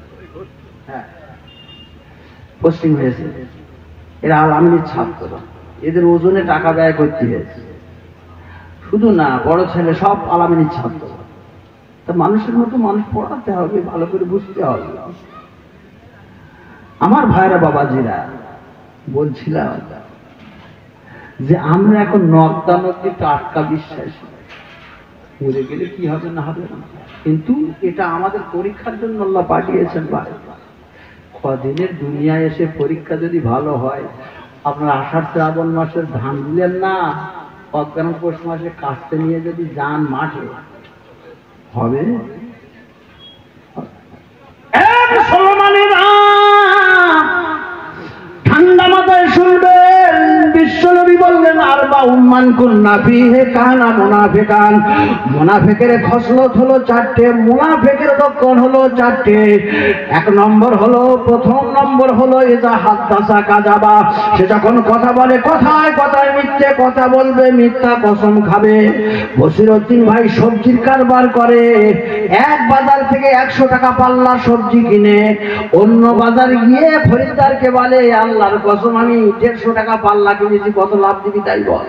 হ্যাঁ পোস্টিং হয়েছে। এরা আলামিনীর ছাত্র, এদের ওজনে টাকা ব্যয় করতে হয়েছে। শুধু না, বড় ছেলে সব আলামিনীর ছাত্র। তা মানুষের মতো মানুষ পড়াতে হবে, ভালো করে বুঝতে হবে। আমার ভাইরা বাবাজিরা, বলছিলাম যে আমরা এখন নগদানগদি টাটকা বিশ্বাস, মরে গেলে কি হবে না হবে, কিন্তু এটা আমাদের পরীক্ষার জন্য আল্লাহ পাঠিয়েছেন। ভাই কদিনের দুনিয়ায় এসে পরীক্ষা যদি ভালো হয়, আপনার আষাঢ় শ্রাবণ মাসের ধান দিলেন না, অজ্ঞান পৌষ মাসে কাস্তে নিয়ে যদি যান মাঠে, হবে? ঠান্ডা মাথায় শুনবেন, বিশ্বনবী বললেন আরবা উম্মান কুন্না ফিহি কানা মুনাফিকান। মুনাফিকের খসলত হলো 4টে, মুনাফিকের লক্ষণ হলো 4টে। এক নম্বর হলো, প্রথম নম্বর হলো ইজা হাদাসা কাযাবা, সে যখন কথা বলে কথায় কথায় মিথ্যে কথা বলবে, মিথ্যা কসম খাবে। বসিরউদ্দিন ভাই সবজির কারবার করে, এক বাজার থেকে 100 টাকা পাল্লা সবজি কিনে অন্য বাজার গিয়ে খরিদ্দারকে বলে, আল্লাহর কসম আমি 150 টাকা পাল্লা কিনেছি, কত লাভ দিবি তাই বল।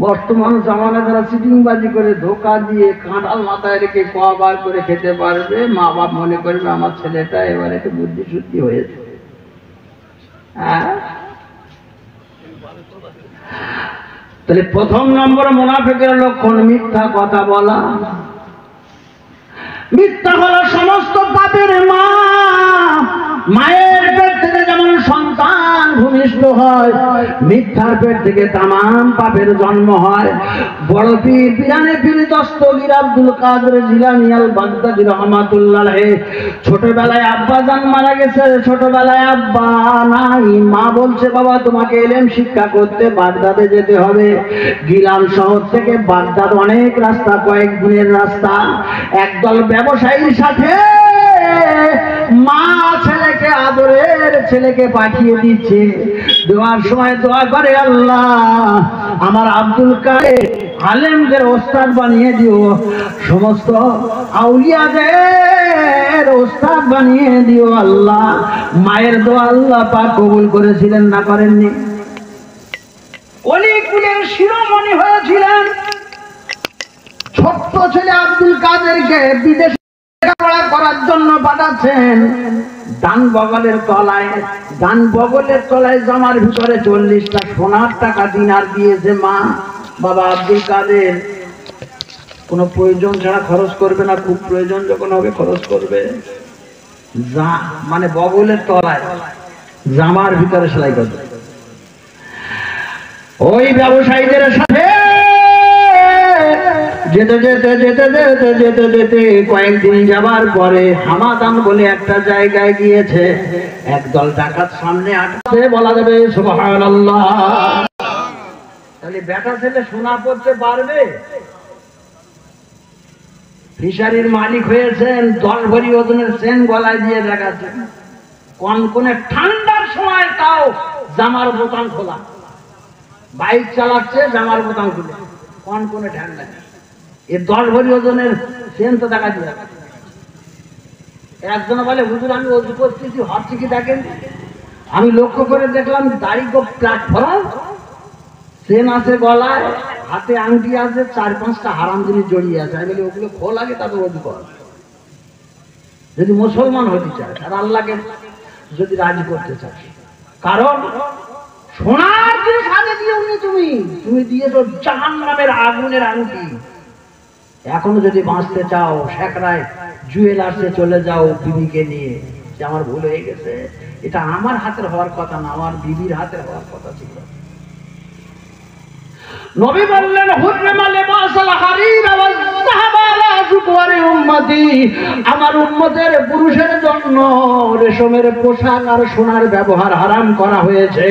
বর্তমান জামানা যারা চিটিংবাজি করে, ধোকা দিয়ে, কাঁঠাল মাথায় রেখে কবার করে খেতে পারবে, মা বাপ মনে করবে আমার ছেলেটা এবারে একটু বুদ্ধি শুদ্ধি হয়েছে। তাহলে প্রথম নম্বর মুনাফিকের লক্ষণ মিথ্যা কথা বলা। মিথ্যা হলো সমস্ত পাপের মা। মায়ের পেট থেকে যেমন সন্তান ভূমিষ্ঠ হয়, মিথ্যার পেট থেকে তামাম পাপের জন্ম হয়। বড় পীর পিরানে পীর দস্তগীর আব্দুল কাদের জিলানী আল বাগদাদী রহমাতুল্লাহ আলাইহি ছোটবেলায় আব্বা জান মারা গেছে, ছোটবেলায় আব্বা নাই, মা বলছে বাবা তোমাকে ইলম শিক্ষা করতে বাগদাদে যেতে হবে। গিলান শহর থেকে বাগদাদ অনেক রাস্তা, কয়েকদিনের রাস্তা। একদল ব্যবসায়ীর সাথে মা ছেলেকে, আদরের ছেলেকে পাঠিয়ে দিচ্ছে। দোয়ার সময় দোয়া করে, আল্লাহ আমার আব্দুল কাদের আলেমদের ওস্তাদ বানিয়ে দিও, সমস্ত আউলিয়াদের ওস্তাদ বানিয়ে দিও আল্লাহ। মায়ের দোয়া আল্লাহ পাক কবুল করেছিলেন না করেননি? অলিকুলের শিরোমণি হয়েছিলেন। ছোট্ট ছেলে আব্দুল কাদেরকে বিদেশে লেখাপড়া করার জন্য পাঠাচ্ছেন। ডান বগলের তলায় জামার ভিতরে 40টা সোনার টাকা দিনার দিয়েছে মা। বাবা আব্দুল কাদের কোনো প্রয়োজন ছাড়া খরচ করবে না, খুব প্রয়োজন যখন হবে খরচ করবে। মানে বগলের তলায় জামার ভিতরে সেলাই করবে। ওই ব্যবসায়ীদের সাথে যেতে যেতে যেতে যেতে যেতে যেতে কয়েকদিন যাবার পরে হামাদান বলে একটা জায়গায় গিয়েছে। একদল ডাকাত সামনে আটকে, বলা যাবে সুবহানাল্লাহ। তাহলে বেটা ছেলে সোনা পড়তে পারবে? ফিশারির মালিক হয়েছেন, 10 ভরি ওজনের চেন গলায় দিয়ে দেখাচ্ছেন। কনকনে ঠান্ডার সময় তাও জামার বোতাম খোলা, বাইক চালাচ্ছে জামার বোতাম খুলে, কনকনে ঠান্ডা। এই 10 ভরি ওজনের চেন তো দেখা যায়। একজন বলে হুজুর আমি ওযু করতেছি, হচ্ছে কি দেখেন? আমি লক্ষ্য করে দেখলাম দাড়ি গো প্ল্যাটফর্ম, চেন আছে গলায়, হাতে আংটি আছে, 4-5টা হারাম জিনিস জড়িয়ে আছে। আমি বলি ওগুলো খোল আগে তারপর ওযু কর, যদি মুসলমান হতে চায় আর আল্লাহকে যদি রাজি করতে চায়। কারণ সোনার জিনিস হাতে দিয়ে তুমি দিয়েছো জাহান্নামের আগুনের আংটি। এখনো যদি বাঁচতে চাও সেকরায় জুয়েলার্সে চলে যাও বিবিকে নিয়ে, যে আমার ভুল হয়ে গেছে, এটা আমার হাতের হওয়ার কথা না, আমার বিবির হাতের হওয়ার কথা ছিল। নবী বললেন হুররিমা লিবাসুল হারির ওয়াজ যাহাব আলা যুকওয়ারি উম্মতি, আমার উম্মতের পুরুষের জন্য রেশমের পোশাক আর সোনার ব্যবহার হারাম করা হয়েছে।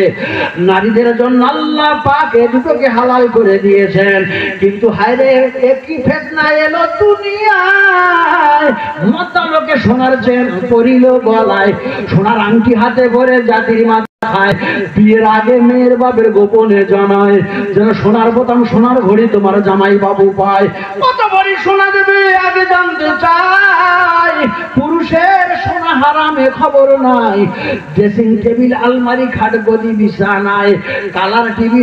নারীদের জন্য আল্লাহ পাক এই দুটোকে হালাল করে দিয়েছেন। কিন্তু হায়রে একই ফিতনা এলো দুনিয়ায়, মাথা লোকে সোনার চেন পরিল গলায়, সোনার আংটি হাতে ভরে জাতির মা বিয়ের আগে মেয়ের বাপের গোপনে জানায় যেন সোনার বোতাম সোনার ঘড়ি তোমার জামাই বাবু পায়। কত ভরি সোনা দেবে আগে জানতে চাই। পুরুষের সোনা হারামে খবর নাই। ড্রেসিং টেবিল, আলমারি, খাট, গদি, বিছানায় কালার টিভি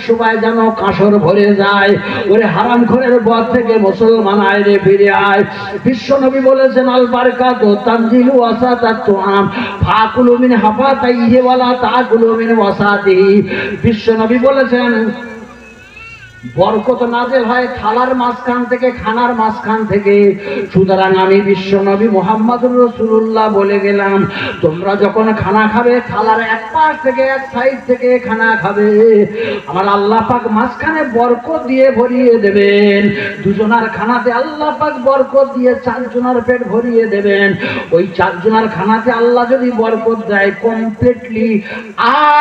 শোভায় যেন কাঁসর ভরে যায়। ওরে হারাম ঘরের বর থেকে মুসলমান আয় রে ফিরে আয়। বিশ্ব নবী বলেছেন আল বারকাতু তানজিলু ওয়াসাতাত তুআম ফাকুলু মিন হাফাতাইহি ওয়ালা তাকুলু মিন ওয়াসাতিহি। বিশ্ব নবী বলেছেন বরকত নাযিল হয় থালার মাঝখান থেকে, খানার মাঝখান থেকে। সুতরাং আমি বিশ্ব নবী মুহাম্মদুর রাসূলুল্লাহ বলে গেলাম, তোমরা যখন খানা খাবে থালার এক পাশ থেকে, এক সাইড থেকে খানা খাবে, আমার আল্লাহ পাক মাঝখানে বরকত দিয়ে ভরিয়ে দেবেন। দুজনার খানাতে আল্লাহ পাক বরকত দিয়ে 4 জনের পেট ভরিয়ে দেবেন। ওই 4 জনের খানাতে আল্লাহ যদি বরকত দেয় কমপ্লিটলি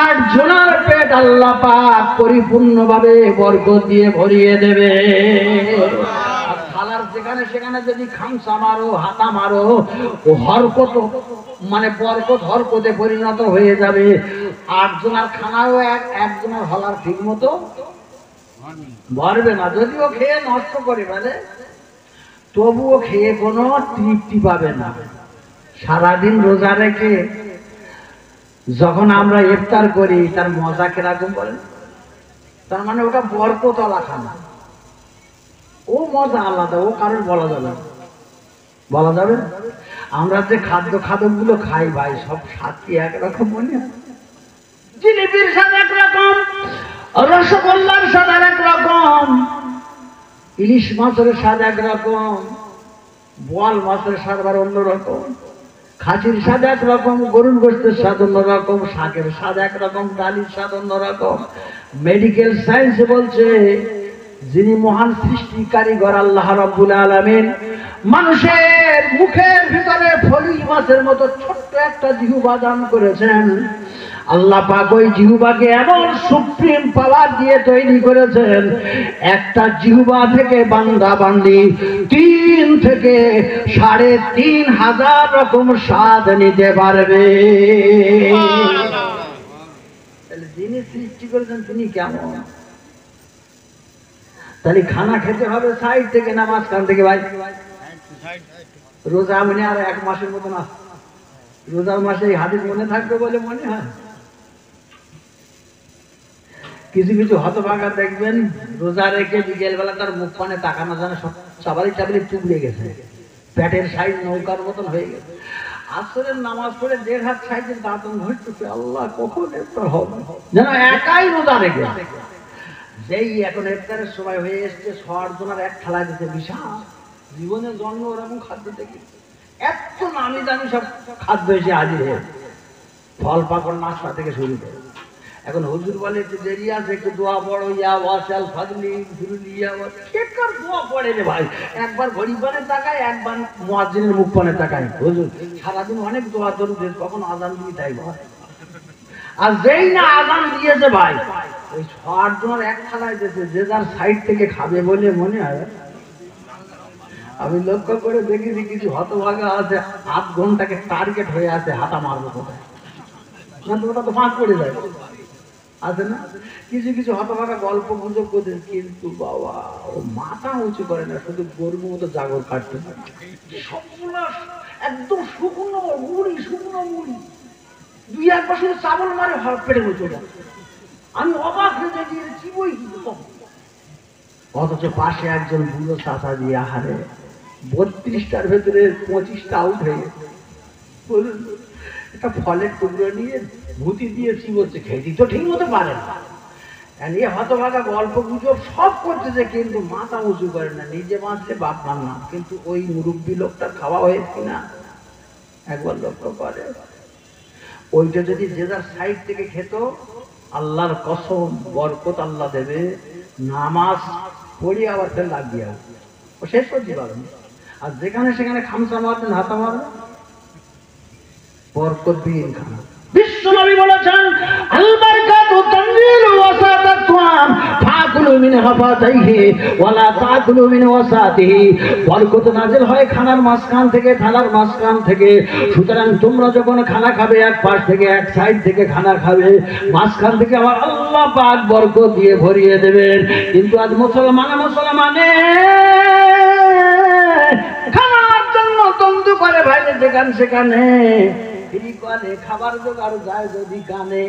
8 জনের পেট আল্লাহ পাক পরিপূর্ণভাবে বরকত দিয়ে ভরিয়ে দেবে। আর থালার যেখানে সেখানে যদি খামসা মারো, হাতা মারো, ও হরকত মানে বরকত হরকতে পরিণত হয়ে যাবে। 8 জনের খানাও একজনের হলার ঠিক মতো ভরবে না। যদিও খেয়ে নষ্ট করে ফেলে, তবুও খেয়ে কোনো তৃপ্তি পাবে না। সারাদিন রোজা রেখে যখন আমরা ইফতার করি তার মজা কিরকম বলেন? তার মানে ওটা বরকতওয়ালা খানা, ও মজা আলাদা, ও কারণ বলা যাবে বলা যাবে। আমরা যে খাদ্যগুলো খাই ভাই, সব স্বাদ কি একরকম মনে হয়? জিলিপির স্বাদ একরকম, রসগোল্লার স্বাদ একরকম, ইলিশ মাছের স্বাদ একরকম, বোয়াল মাছের স্বাদ আবার অন্যরকম। খাসির স্বাদ একরকম, গরুর গোশতের স্বাদ অন্যরকম, শাকের স্বাদ একরকম, ডালির স্বাদ অন্যরকম। মেডিকেল সায়েন্সে বলছে যিনি মহান সৃষ্টি কারিগর আল্লাহ রাব্বুল আলামিন মানুষের মুখের ভিতরে ফলি মাছের মতো ছোট্ট একটা জিহ্বা দান করেছেন। আল্লাহ পাক ওই জিহ্বাকে এমন সুপ্রিম পাওয়ার দিয়ে তৈরি করেছেন, একটা জিহ্বা থেকে বান্দা বান্দি 3 থেকে 3,500 রকম স্বাদ নিতে পারবে। তাহলে যিনি সৃষ্টি করেছেন তিনি কেমন? তাহলে খানা খেতে হবে সাইড থেকে না মাঝখান থেকে? ভাই রোজা মনে আর 1 মাসের মতো না, রোজার মাসে এই হাদিস মনে থাকবে বলে মনে হয়। কিছু কিছু হতভাগা দেখবেন রোজা রেখে বিকেল বেলা তার মুখ পানে তাকানো জানে সবারই চাবলি টুকরে গেছে, পেটের সাইজ নৌকার মতন হয়ে গেছে। আসরের নামাজ পড়ে 1.5 হাত সাইজের দাঁতন ঘটতেছে, আল্লাহ কখন ইফতার হবে, যেন একাই রোজা রেখে। যেই এখন ইফতারের সময় হয়ে এসছে, সবার জন্য এক থালা দিতে, বিশাল জীবনের জন্ম ওরকম খাদ্য দেখি, এত নামি দামি সব খাদ্য এসে হাজির হয়ে, ফল পাকড় নাস্তা থেকে শুরু করে। এখন হুজুর বলে একটু দেরি আছে, একটু দোয়া পড়ো, ইয়া ওয়াসাল ফাদলি ফুরুলিয়া কেকার দোয়া পড়ে রে ভাই। একবার ঘড়ি পানে তাকায়, একবার মুয়াজ্জিনের মুখ পানে তাকায়। হুজুর সারাদিন অনেক দোয়া দরুদ, কখন আযান দিই তাই ভাই। আর যেই না আযান দিয়েছে ভাই, ওই ৬০ জনের এক থালায় দিয়েছে, যে যার সাইড থেকে খাবে বলে মনে হয়। আমি লক্ষ্য করে দেখেছি কিছু হতভাগা আছে, ৮ ঘন্টাকে টার্গেট হয়ে আছে, হাতা মারবো কোথায় না, তো ওটা তো ফাঁক করে যায় আছে না। কিছু কিছু হতভাগা গল্প গুজব করতে, কিন্তু বাবা ও মাথা উঁচু করে না, শুধু গরুর মতো জাগর কাটতে পারে। সবগুলো একদম শুকনো মুড়ি, শুকনো মুড়ি 2-1 বছর চাবল মারে পেটে বসে যায়। আমি অবাক হয়ে যাই, কি বই কিন্তু। অথচ পাশে একজন বুড়ো চাচা দিয়ে আহারে 32টার ভেতরে 25টা আউট হয়ে গেছে। বলুন একটা ফলের টুকরো নিয়ে ভুতি দিয়েছি, বলছে খেতে তো ঠিক মতো পারে না। হতভাগা গল্প গুজব সব করতেছে, কিন্তু মাথা উঁচু করে না, নিজে বাঁচলে বাপ মান না। কিন্তু ওই মুরব্বী লোকটার খাওয়া হয়েছে না, একবার লক্ষ্য করে। ওইটা যদি যে যার সাইড থেকে খেত, আল্লাহর কসম বরকত আল্লাহ দেবে। নামাজ পড়ি আবার ফের লাগিয়ে ও শেষ করতে পারবে। আর যেখানে সেখানে খামসা মারবেন, হাতা মারবেন, বরকতবিহীন খানা। বিশ্বনবী বলেছেন আল বারাকাতু তানজিলু ওয়াসাতাতুম ফাকুলু মিন হাফাতাইহি ওয়ালা তাকুলু মিন ওয়াসাতিহি। বরকত নাযিল হয় খানার মাঝখান থেকে, থালার মাঝখান থেকে। সুতরাং তোমরা যখন খানা খাবে, এক পাশ থেকে, এক সাইড থেকে খানা খাবে, মাঝখান থেকে আমার আল্লাহ পাক বরকত দিয়ে ভরিয়ে দেবেন। কিন্তু আজ মুসলমানে খানার জন্য দ্বন্দ্ব করে ভাই, যেখানে সেখানে খাবার জোগাড় যায় যদি কানে,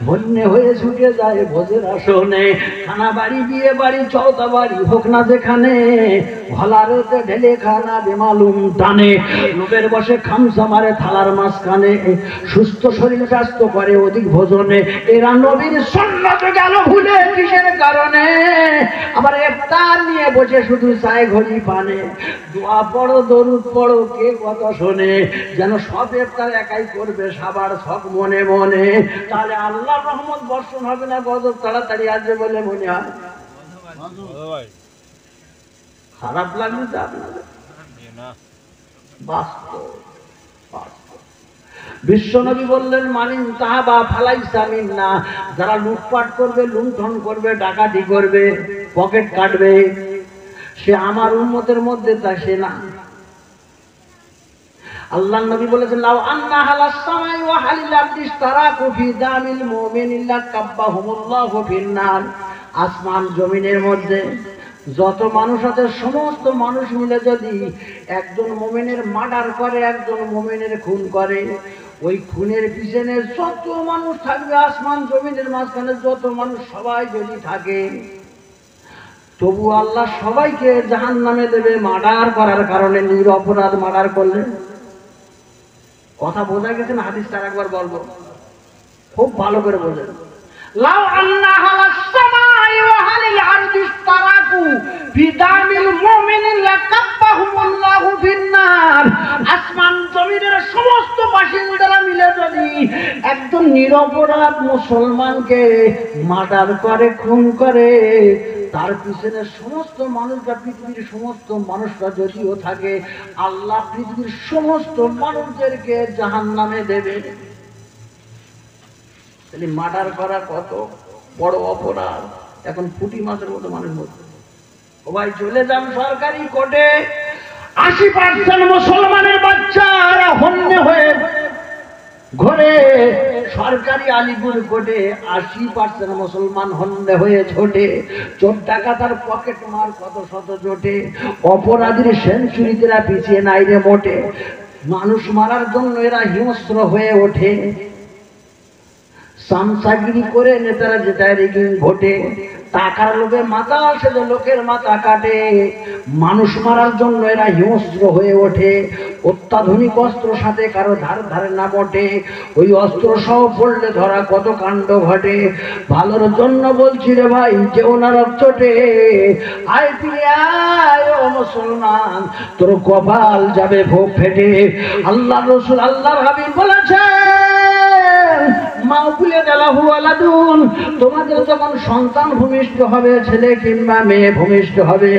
বন্যে হয়ে ছুটে যায় ভোজের আসনে। খানা বাড়ি, বিয়ে বাড়ি, চৌতা বাড়ি হোক না যেখানে, ভলারেতে ঢেলে খানা বেমালুম টানে। লোকের বসে খামসা মারে থালার মাঝখানে, সুস্থ শরীর স্বাস্থ্য করে অধিক ভোজনে। এরা নবীর সুন্নাত গেল ভুলে কিসের কারণে? আবার ইফতার নিয়ে বসে শুধু চায় ঘড়ি পানে। দোয়া পড়ো, দরুদ পড়ো, কে কথা শোনে? যেন সব ইফতার একাই করবে সবার শখ মনে মনে। তাহলে আল্লাহর রহমত বর্ষণ হবে না, গজব তাড়াতাড়ি আসবে বলে মনে হয়। খারাপ লাগবে তো আপনাদের? বিশ্বনবী বললেন মানিন তাহাবা ফালাইসা মিন্না, যারা লুটপাট করবে, লুণ্ঠন করবে, ডাকাতি করবে, পকেট কাটবে, সে আমার উম্মতের মধ্যে তা সে না। আল্লাহর নবী বলেছেন লাউ আন্না হালাস সামাই ওয়া হালিল আরদি ইশতারাকু ফি দামিল মুমিন ইল্লা কাব্বাহুমুল্লাহু ফিন নার। আসমান জমিনের মধ্যে যত মানুষ আছে, সমস্ত মানুষ মিলে যদি একজন মুমিনের মার্ডার করে, একজন মুমিনের খুন করে, ওই খুনের পিছনে যত মানুষ থাকবে, আসমান জমিনের মাঝখানে যত মানুষ সবাই যদি থাকে, তবু আল্লাহ সবাইকে জাহান্নামে দেবে মার্ডার করার কারণে, নিরপরাধ মার্ডার করলে। কথা বোঝা গেছে না? হাদিসটা একবার বলবো, খুব ভালো করে বোঝেন। লাউ আন্না হালাস সামাই ওয়া হালিল আরদি ইশতারাকু ফি দামিল মুমিনিন লাকাব্বাহুমুল্লাহু ফিন নার। আসমান জমিনের সমস্ত বাসিন্দারা মিলে যদি একদম নিরপরাধ মুসলমানকে মার্ডার করে, খুন করে, তার পিছনে সমস্ত মানুষরা, পৃথিবীর সমস্ত মানুষরা যদিও থাকে, আল্লাহ পৃথিবীর সমস্ত মানুষদেরকে জাহান্নামে দেবে। তাহলে মার্ডার করা কত বড় অপরাধ। এখন পুঁটি মাছের মতো মানুষ মরছে। ও ভাই চলে যান সরকারি কোর্টে, 80% মুসলমানের বাচ্চারা হন্যে হয়ে ঘরে, সরকারি আলিপুর কোর্টে 80% মুসলমান হন্যে হয়ে ছোটে। চোর ডাকাতার পকেট মার কত শত জোটে, অপরাধীর সেঞ্চুরিতেরা পিছিয়ে নাই রে মোটে। মানুষ মারার জন্য এরা হিংস্র হয়ে ওঠে, সামসাগিরি করে নেতারা যেটায় রেগিং ভোটে, টাকার লোভে মাথা আসে যে লোকের মাথা কাটে। মানুষ মারার জন্য এরা হিংস্র হয়ে ওঠে, অত্যাধুনিক অস্ত্র সাথে কারো ধারে না বটে, ওই অস্ত্র সহ পড়লে ধরা কত কাণ্ড ঘটে। ভালোর জন্য বলছি রে ভাই, যে ওনার চোটে আয় ফিরে আয় ও মুসলমান, তোর কপাল যাবে ভোগ ফেটে। আল্লাহ রসুল আল্লাহর হাবিব বলেছেন, মা বুলে দালাহু আলাদুন, তোমাদের যখন সন্তান ভূমিষ্ঠ হবে, ছেলে কিংবা মেয়ে ভূমিষ্ঠ হবে,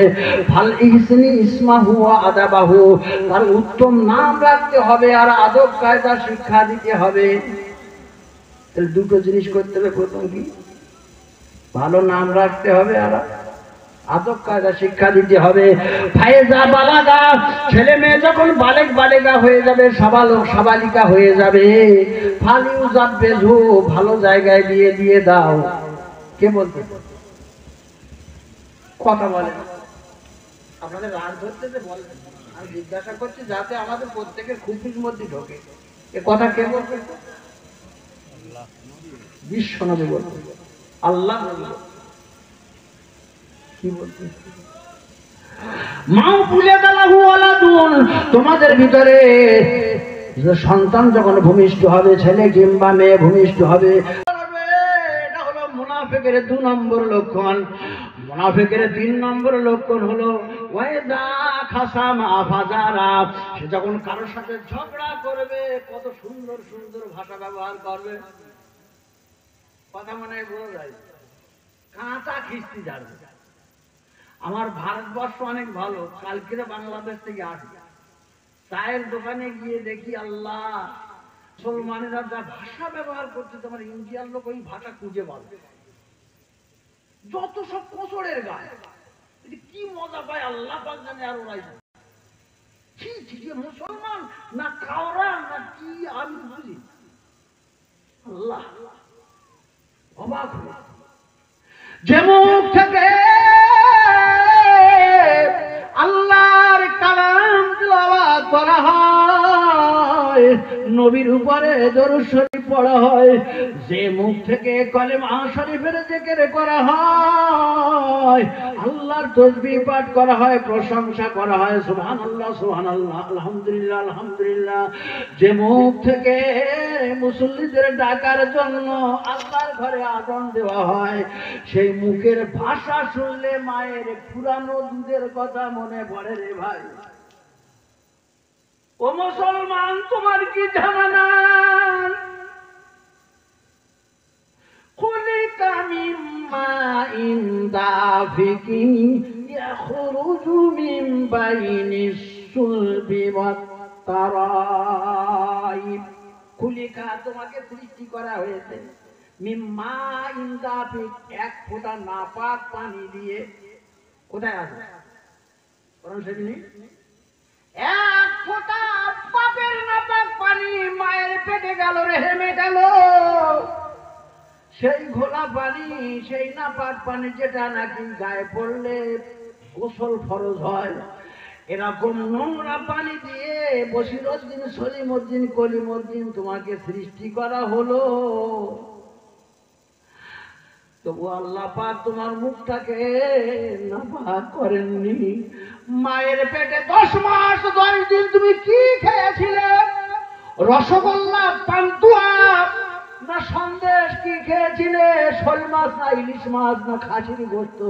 ফাল ইহসিনি ইসমাহু ওয়া আদাবাহু, তার উত্তম নাম রাখতে হবে আর আদব কায়দা শিক্ষা দিতে হবে। তাহলে দুটো জিনিস করতে হবে। প্রথম কি? ভালো নাম রাখতে হবে আর আদব কায়দা শিক্ষা দিতে হবে। ফায়েজা বালাগা, ছেলে মেয়ে যখন বালেক বালেগা হয়ে যাবে, সাবালক সাবালিকা হয়ে যাবে, ফালিউ জাব্বেজু, ভালো জায়গায় বিয়ে দিয়ে দাও। কে বলতে কথা বলে? আপনাদের রাগ ধরতে যে বলেন, আমি জিজ্ঞাসা করছি যাতে আমাদের প্রত্যেকের খুশির মধ্যে ঢোকে। এ কথা কে বলবে? বিশ্ব নবী বলবে, আল্লাহ নবী বলবে। কি বলতে? মাও পুলে দালাহু আলাদুন, তোমাদের ভিতরে যে সন্তান যখন ভূমিষ্ঠ হবে, ছেলে কিংবা মেয়ে ভূমিষ্ঠ হবে, এটা হলো মুনাফিকের 2 নম্বর লক্ষণ। মুনাফিকের 3 নম্বর লক্ষণ হলো ওয়াইদা খাসামা ফাজারা, সে যখন কারোর সাথে ঝগড়া করবে কত সুন্দর সুন্দর ভাষা ব্যবহার করবে। কথা মনে বোঝা যায়, কাঁচা খিস্তি যাবে। আমার ভারতবর্ষ অনেক ভালো, কালকে বাংলাদেশ থেকে আসি, চায়ের দোকানে গিয়ে দেখি আল্লাহ, মুসলমানেরা যা ভাষা ব্যবহার করছে, তোমার ইন্ডিয়ার লোক ওই ভাষা খুঁজে পাবে। যত সব কোচড়ের গায়ে, কি মজা পায় আল্লাহ পাক জানে। আর ওরাই মুসলমান না কাওরা না কি, আমি বুঝি। আল্লাহ অবাক হয়ে, যে মুখ থেকে আল্লাহর কালাম তেলাওয়াত করা হয়, নবীর উপরে দরুদ শরীফ পড়া হয়, যে মুখ থেকে কলেমা শরীফের জিকির করা হয়, আল্লাহর তাসবিহ পাঠ করা হয়, প্রশংসা করা হয়, সুবহানাল্লাহ সুবহানাল্লাহ, আলহামদুলিল্লাহ আলহামদুলিল্লাহ, যে মুখ থেকে মুসল্লিদের ডাকার জন্য আল্লাহর ঘরে আযান দেওয়া হয়, সেই মুখের ভাষা শুনলে মায়ের পুরানো দুধের কথা মনে পড়ে রে ভাই। ও মুসলমান, তোমার কি জানা নাই? খুলিকা মিন মাইন দাফিকিন ইয়াখরুজু মিন বাইনিস সুলবি ওয়াত তারাইব। খুলিকা, তোমাকে সৃষ্টি করা হয়েছে, মিন মাইন দাফিক, এক ফোঁটা নাপাক পানি দিয়ে। কোথায় আছে? কোরআন শরীফে এক ফোঁটা পাপের নাপাক পানি মায়ের পেটে গেল, রেহেমে গেল। সেই ঘোলা পানি, সেই নাপাক পানি যেটা নাকি গায়ে পড়লে গোসল ফরজ হয়, এরকম নোংরা পানি দিয়ে বসিরউদ্দিন, সলিমউদ্দিন, কলিমউদ্দিন তোমাকে সৃষ্টি করা হলো। তবু আল্লাহ পাক তোমার মুখটাকে নাপাক করেননি। মায়ের পেটে 10 মাস 10 দিন তুমি কি খেয়েছিলে? রসগোল্লা, পান্তুয়া না সন্দেশ? কি খেয়েছিলে? শোল মাছ না ইলিশ মাছ না খাসির গোশত?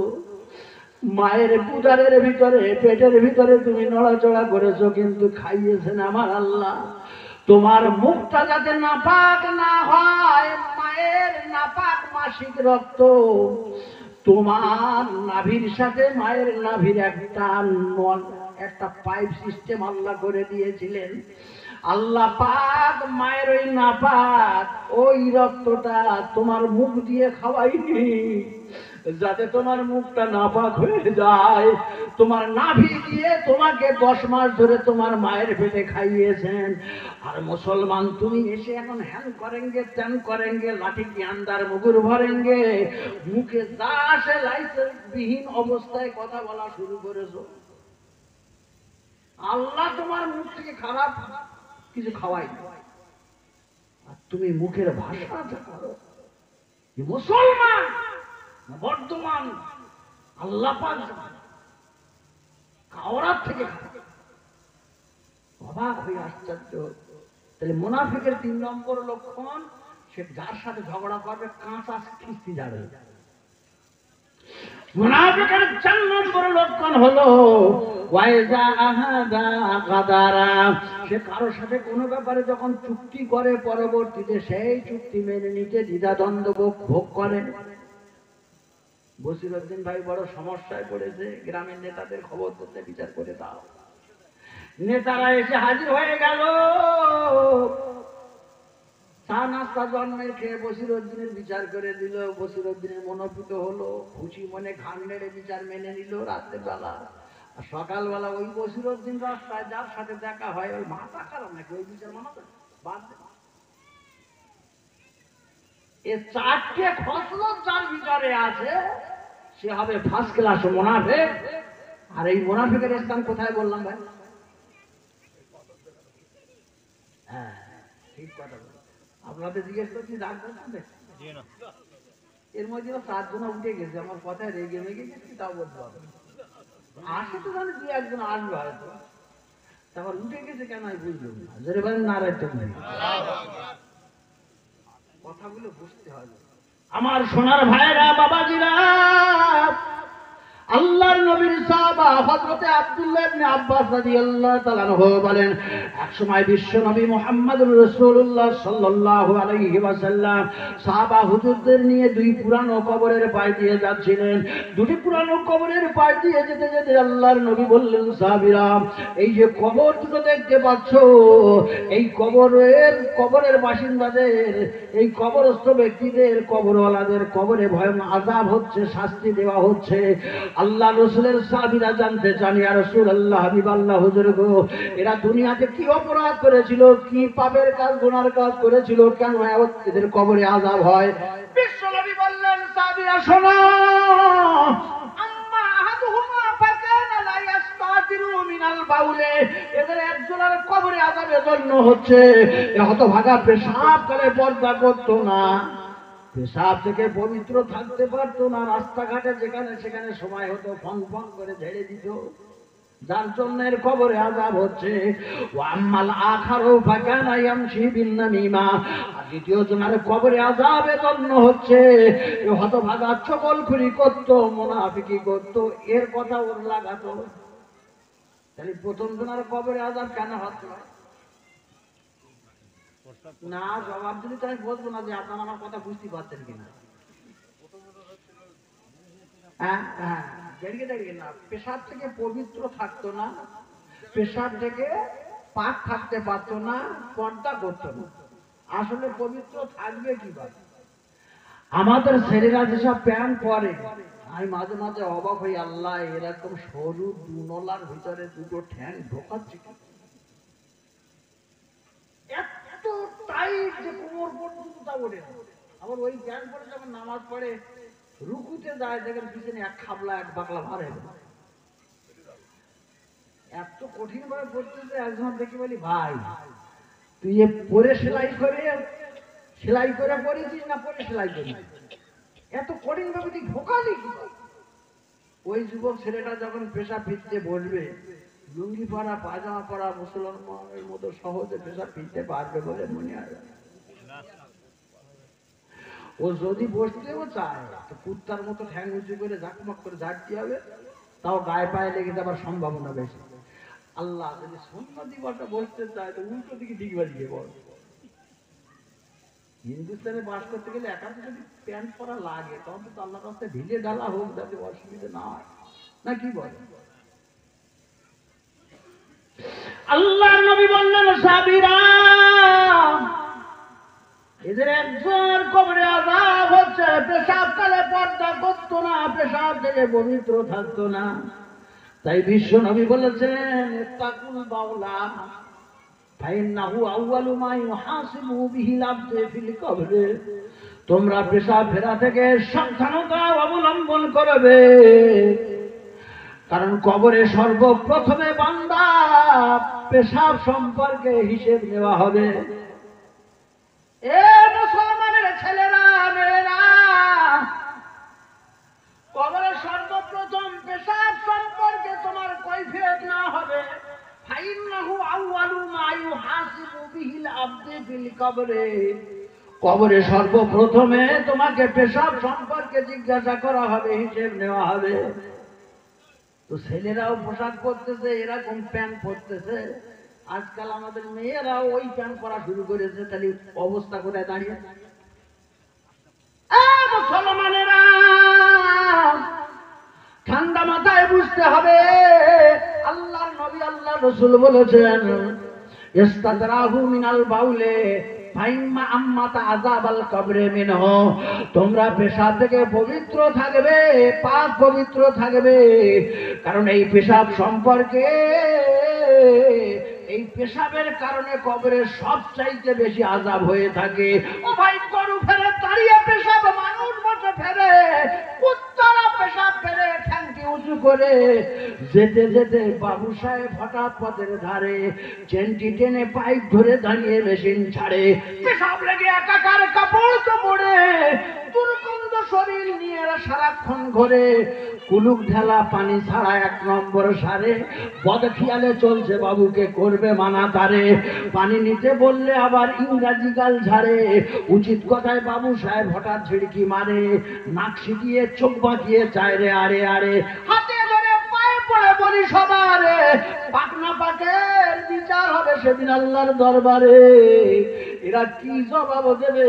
মায়ের উদরের ভিতরে, পেটের ভিতরে তুমি নড়াচড়া করেছো, কিন্তু খাইয়েছেন আমার আল্লাহ। তোমার মুখটা যাতে নাপাক না হয়, মায়ের নাপাক মাসিক রক্ত তোমার নাভির সাথে মায়ের নাভির একটা পাইপ সিস্টেম আল্লাহ করে দিয়েছিলেন। আল্লাহ পাক মায়ের ওই নাপাক ওই রক্তটা তোমার মুখ দিয়ে খাওয়াইনি, যাতে তোমার মুখটা নাপাক হয়ে যায়। তোমার নাভি দিয়ে তোমাকে 10 মাস ধরে তোমার মায়ের পেটে খাইয়েছেন। আর মুসলমান তুমি এসে এখন হ্যান করেঙ্গে ত্যান করেঙ্গে, লাঠি কি আন্দার মুগুর ভরেঙ্গে, মুখে যা আসে লাইসেন্স বিহীন অবস্থায় কথা বলা শুরু করেছো। আল্লাহ তোমার মুখ থেকে খারাপ কিছু খাওয়াই, আর তুমি মুখের ভাষা করো। মুসলমান বর্তমান আল্লাহ পাক কাওরাত থেকে অবাক হয়ে আশ্চর্য। তাহলে মুনাফিকের 3 নম্বর লক্ষণ, সে যার সাথে ঝগড়া করবে কাঁচা খিস্তি যাবে। মুনাফিকের 4 নম্বর লক্ষণ হলো ওয়াইজা আহাদা গাদারা, সে কারোর সাথে কোনো ব্যাপারে যখন চুক্তি করে পরবর্তীতে সেই চুক্তি মেনে নিতে দ্বিধাদ্বন্দ্ব ভোগ করে। বসিরউদ্দিন ভাই বড় সমস্যায় পড়েছে, গ্রামের নেতাদের খবর দিতে বিচার করে দাও। নেতারা এসে হাজির হয়ে গেল, চা নাস্তা জন্মের খেয়ে বসিরউদ্দিনের বিচার করে দিল। বসিরউদ্দিনের মনোভূত হলো, খুশি মনে ঘাম নেড়ে বিচার মেনে নিল। রাতের বেলা আর সকালবেলা ওই বসিরউদ্দিন রাস্তায় যার সাথে দেখা হয় ওই মাথা খারাপ নাকি ওই বিচার মানাবে বাদ। এ 4টে খসলত যার ভিতরে আছে সে হবে ফার্স্ট ক্লাস মুনাফিক। আর এই মুনাফিকের স্থান কোথায় বললাম ভাই? হ্যাঁ ঠিক কথা বল। আপনাদের জিজ্ঞেস করছি রাগ করছেন? এর মধ্যে 7 জন উঠে গেছে, আমার কথায় রেগে মেগে গেছি, তাও বলতে পারবো। আসে তো জানি 2-1 জন আসবে হয়তো, তারপর উঠে গেছে কেন আমি বুঝলাম না। জোরে বলেন নারায়ণ তাকবীর। কথাগুলো বুঝতে হবে আমার সোনার ভাইরা বাবাজিরা। আল্লাহর নবীর সাহাবা হযরতে আব্দুল্লাহ ইবনে আব্বাস রাদিয়াল্লাহু তাআলা আনহু বলেন, এক সময় বিশ্ব নবী মুহাম্মদুর রাসূলুল্লাহ সাল্লাল্লাহু আলাইহি ওয়াসাল্লাম সাহাবা হুজুরদের নিয়ে 2 পুরানো কবরের পাশ দিয়ে যাচ্ছিলেন। 2টি পুরানো কবরের পাশ দিয়ে যেতে যেতে আল্লাহর নবী বললেন, সাহাবীরা এই যে কবর দুটো দেখতে পাচ্ছ, এই কবরের বাসিন্দাদের, এই কবরস্থ ব্যক্তিদের, কবরওয়ালাদের কবরে ভয়ানক আযাব হচ্ছে, শাস্তি দেওয়া হচ্ছে। আল্লাহ রাসূলের সাহাবীরা জানতে চান, ইয়া রাসূলুল্লাহ, হাবিবাল্লাহ হুজুর গো, এরা দুনিয়াতে কি অপরাধ করেছিল, কি পাপের কাজ গুনার কাজ করেছিল, কেন এদের কবরে আযাব হয়? বিশ্ব নবী বললেন, সাহাবীরা শোনো, আম্মা আহাদুহুমা ফাকানা লা ইস্তাতিরু মিনাল বাউলে, এদের একজনের কবরে আযাবের জন্য হচ্ছে এ হতভাগা পেশাব করে পর্দা করতো না, পেশাব থেকে পবিত্র থাকতে পারতো না, রাস্তাঘাটে যেখানে সেখানে সময় হতো ফং ফং করে ঝেড়ে দিত, যার জন্য এর কবরে আযাব হচ্ছে। ওয়াম্মাল আখারু ফাকানা ইয়ামশি বিন নামিমা, আর দ্বিতীয় জনের কবরে আযাবের জন্য হচ্ছে এ হতভাগা চগলখুরি করত, মুনাফিকি করত, এর কথা ওর লাগাতো। তাহলে প্রথম জনের কবরে আযাব কেন হচ্ছে না? জবাব দিলে তো আমি বলবো না যে আপনারা আমার কথা বুঝতে পারছেন কিনা। না, পেশাব থেকে পবিত্র থাকতো না, পেশাব থেকে পাক থাকতে পারতো না, পর্দা করতো না। আসলে পবিত্র থাকবে কিভাবে? আমাদের ছেলেরা যেসব প্যান্ট পরে, আমি মাঝে মাঝে অবাক হই, আল্লাহ এরকম সরু দুনলার ভিতরে 2টো ঠ্যাং ঢোকাচ্ছে কি? এত টাইট যে কোমর পর্যন্ত তা ওঠে। আবার ওই প্যান্ট পরে যখন নামাজ পড়ে রুকুতে যায়, দেখেন পিছনে 1 খাবলা 1 বাকলা ভার হয়ে যায়। এত কঠিন ভাবে পড়তেছে, একজন দেখি বলি, ভাই তুই এ পরে সেলাই করে পড়েছিস না পরে সেলাই করিস? এত কঠিন ভাবে তুই ঢোকালি কি? ওই যুবক ছেলেটা যখন পেশা ফিরতে বসবে, লুঙ্গি পরা পায়জামা পরা মুসলমানের মতো সহজে পেশা ফিরতে পারবে বলে মনে হয়? ও যদি বসতেও চায় তো কুত্তার মতো ঠ্যাং উঁচু করে ঝাঁকমাক করে ঝাঁকতে হবে, তাও গায়ে পায়ে লেগে যাবার সম্ভাবনা বেশি। আল্লাহ যদি সুন্নাত দিবসটা বসতে চায় তো উল্টো দিকে দিকবা দিকে বল। হিন্দুস্তানে বাস করতে গেলে একান্ত যদি প্যান্ট পরা লাগে তখন তো আল্লাহর রাস্তায় ঢিলে ঢালা হোক, যাতে অসুবিধা না হয়, না কি বলে? আল্লাহর নবী বললেন, সাহাবীরা, এদের একজন কবরে আযাব হচ্ছে, পেশাব কালে পর্দা করতো না, পেশাব থেকে পবিত্র থাকতো না। তাই বিশ্ব নবী বলেছেন, ইত্তাকুল বাউলা ফাইন্নাহু আউয়ালু মা ইউহাসিবু বিহিল আবদু ফিল কবর। তোমরা পেশাব ফেরা থেকে সাবধানতা অবলম্বন করবে, কারণ কবরে সর্বপ্রথমে বান্দা পেশাব সম্পর্কে হিসেব নেওয়া হবে। এ মুসলমানের ছেলেরা মেয়েরা, কবরে সর্বপ্রথম পেশাব সম্পর্কে তোমার কৈফিয়ত না হবে। ফাইন্নাহু আউয়ালু মা ইউহাসিবু বিহিল আবদু ফিল কবরে। কবরে সর্বপ্রথমে তোমাকে পেশাব সম্পর্কে জিজ্ঞাসা করা হবে, হিসেব নেওয়া হবে। তো ছেলেরাও পোশাক পরতেছে, এরকম প্যান্ট পরতেছে, আজকাল আমাদের মেয়েরাও ওই প্যান্ট পরা শুরু করেছে, তাহলে অবস্থা কোথায় দাঁড়িয়ে? মুসলমানেরা, ঠান্ডা মাথায় বুঝতে হবে, আল্লাহর নবী আল্লাহ রাসূল বলেছেন, ইস্তাদরাহু মিনাল বাউলে ফাইম্মা আম্মাতা আযাবাল কবরে মিনহু। তোমরা পেশাব থেকে পবিত্র থাকবে, পাক পবিত্র থাকবে, কারণ এই পেশাব সম্পর্কে, এই পেশাবের কারণে কবরে সবচাইতে বেশি আযাব হয়ে থাকে। ও ভাই, গরু ফেরে দাঁড়িয়ে পেশাব, মানুষ বসে ফেরে, কুত্তারা পেশাব ফেরে ঠ্যাংটি উঁচু করে। যেতে যেতে বাবু সাহেব হঠাৎ পথের ধারে চেনটি টেনে পাইপ ধরে দাঁড়িয়ে মেশিন ছাড়ে, পেশাব লেগে একাকার, কাপড় চোপড়ে দুর্গন্ধ শরীর নিয়ে এরা সারাক্ষণ ঘরে, কুলুক ঢালা পানি ছাড়া এক নম্বর সারে। বদখিয়ালে চলছে, বাবুকে করবে মানা তারে, পানি নিতে বললে আবার ইংরাজি গাল ঝাড়ে। উচিত কথায় বাবু সাহেব হঠাৎ ঝিড়কি মারে, নাক সিটিয়ে চোখ বাঁকিয়ে চায় রে আরে আরে, হাতে ধরে পায়ে পড়ে বলি সবারে, পাকনা পাকের বিচার হবে সেদিন আল্লাহর দরবারে। এরা কি জবাব দেবে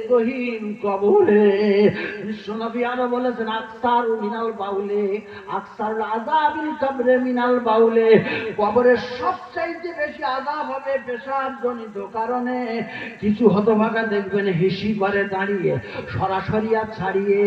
গহীন কবরে? বিশ্বনবী আরো বলেছেন, আকসারু মিনাল বাউলে আকসারুল আযাবিল কবরে মিনাল বাউলে। কবরে সবচাইতে বেশি আযাব হবে পেশাব জনিত কারণে। কিছু হতভাগা দেখবেন হিসি করে দাঁড়িয়ে, সরাসরি আর ছাড়িয়ে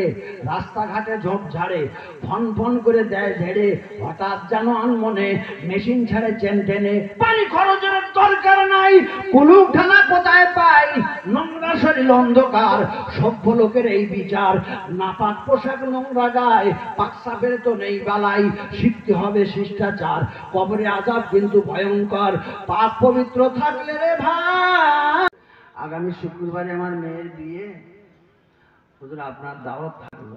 রাস্তাঘাটে ঝোপ ঝাড়ে, ফন ফন করে দেয় ঝেড়ে, হঠাৎ যেন আনমনে মেশিন ছাড়ে চেন টেনে। পানি খরচের দরকার নাই, কুলুক ঢানা কোথায় পাই, নোংরা শরীর অন্ধকার, সভ্য লোকের এই বিচার। নাপাক পোশাক নোংরা গায়ে, পাকসাপের তো নেই বালাই, শিখতে হবে শিষ্টাচার। কবরে আযাব কিন্তু ভয়ঙ্কর, পাক পবিত্র থাকলে রে ভাই। আগামী শুক্রবারে আমার মেয়ের বিয়ে, হুজুর আপনার দাওয়াত থাকলো।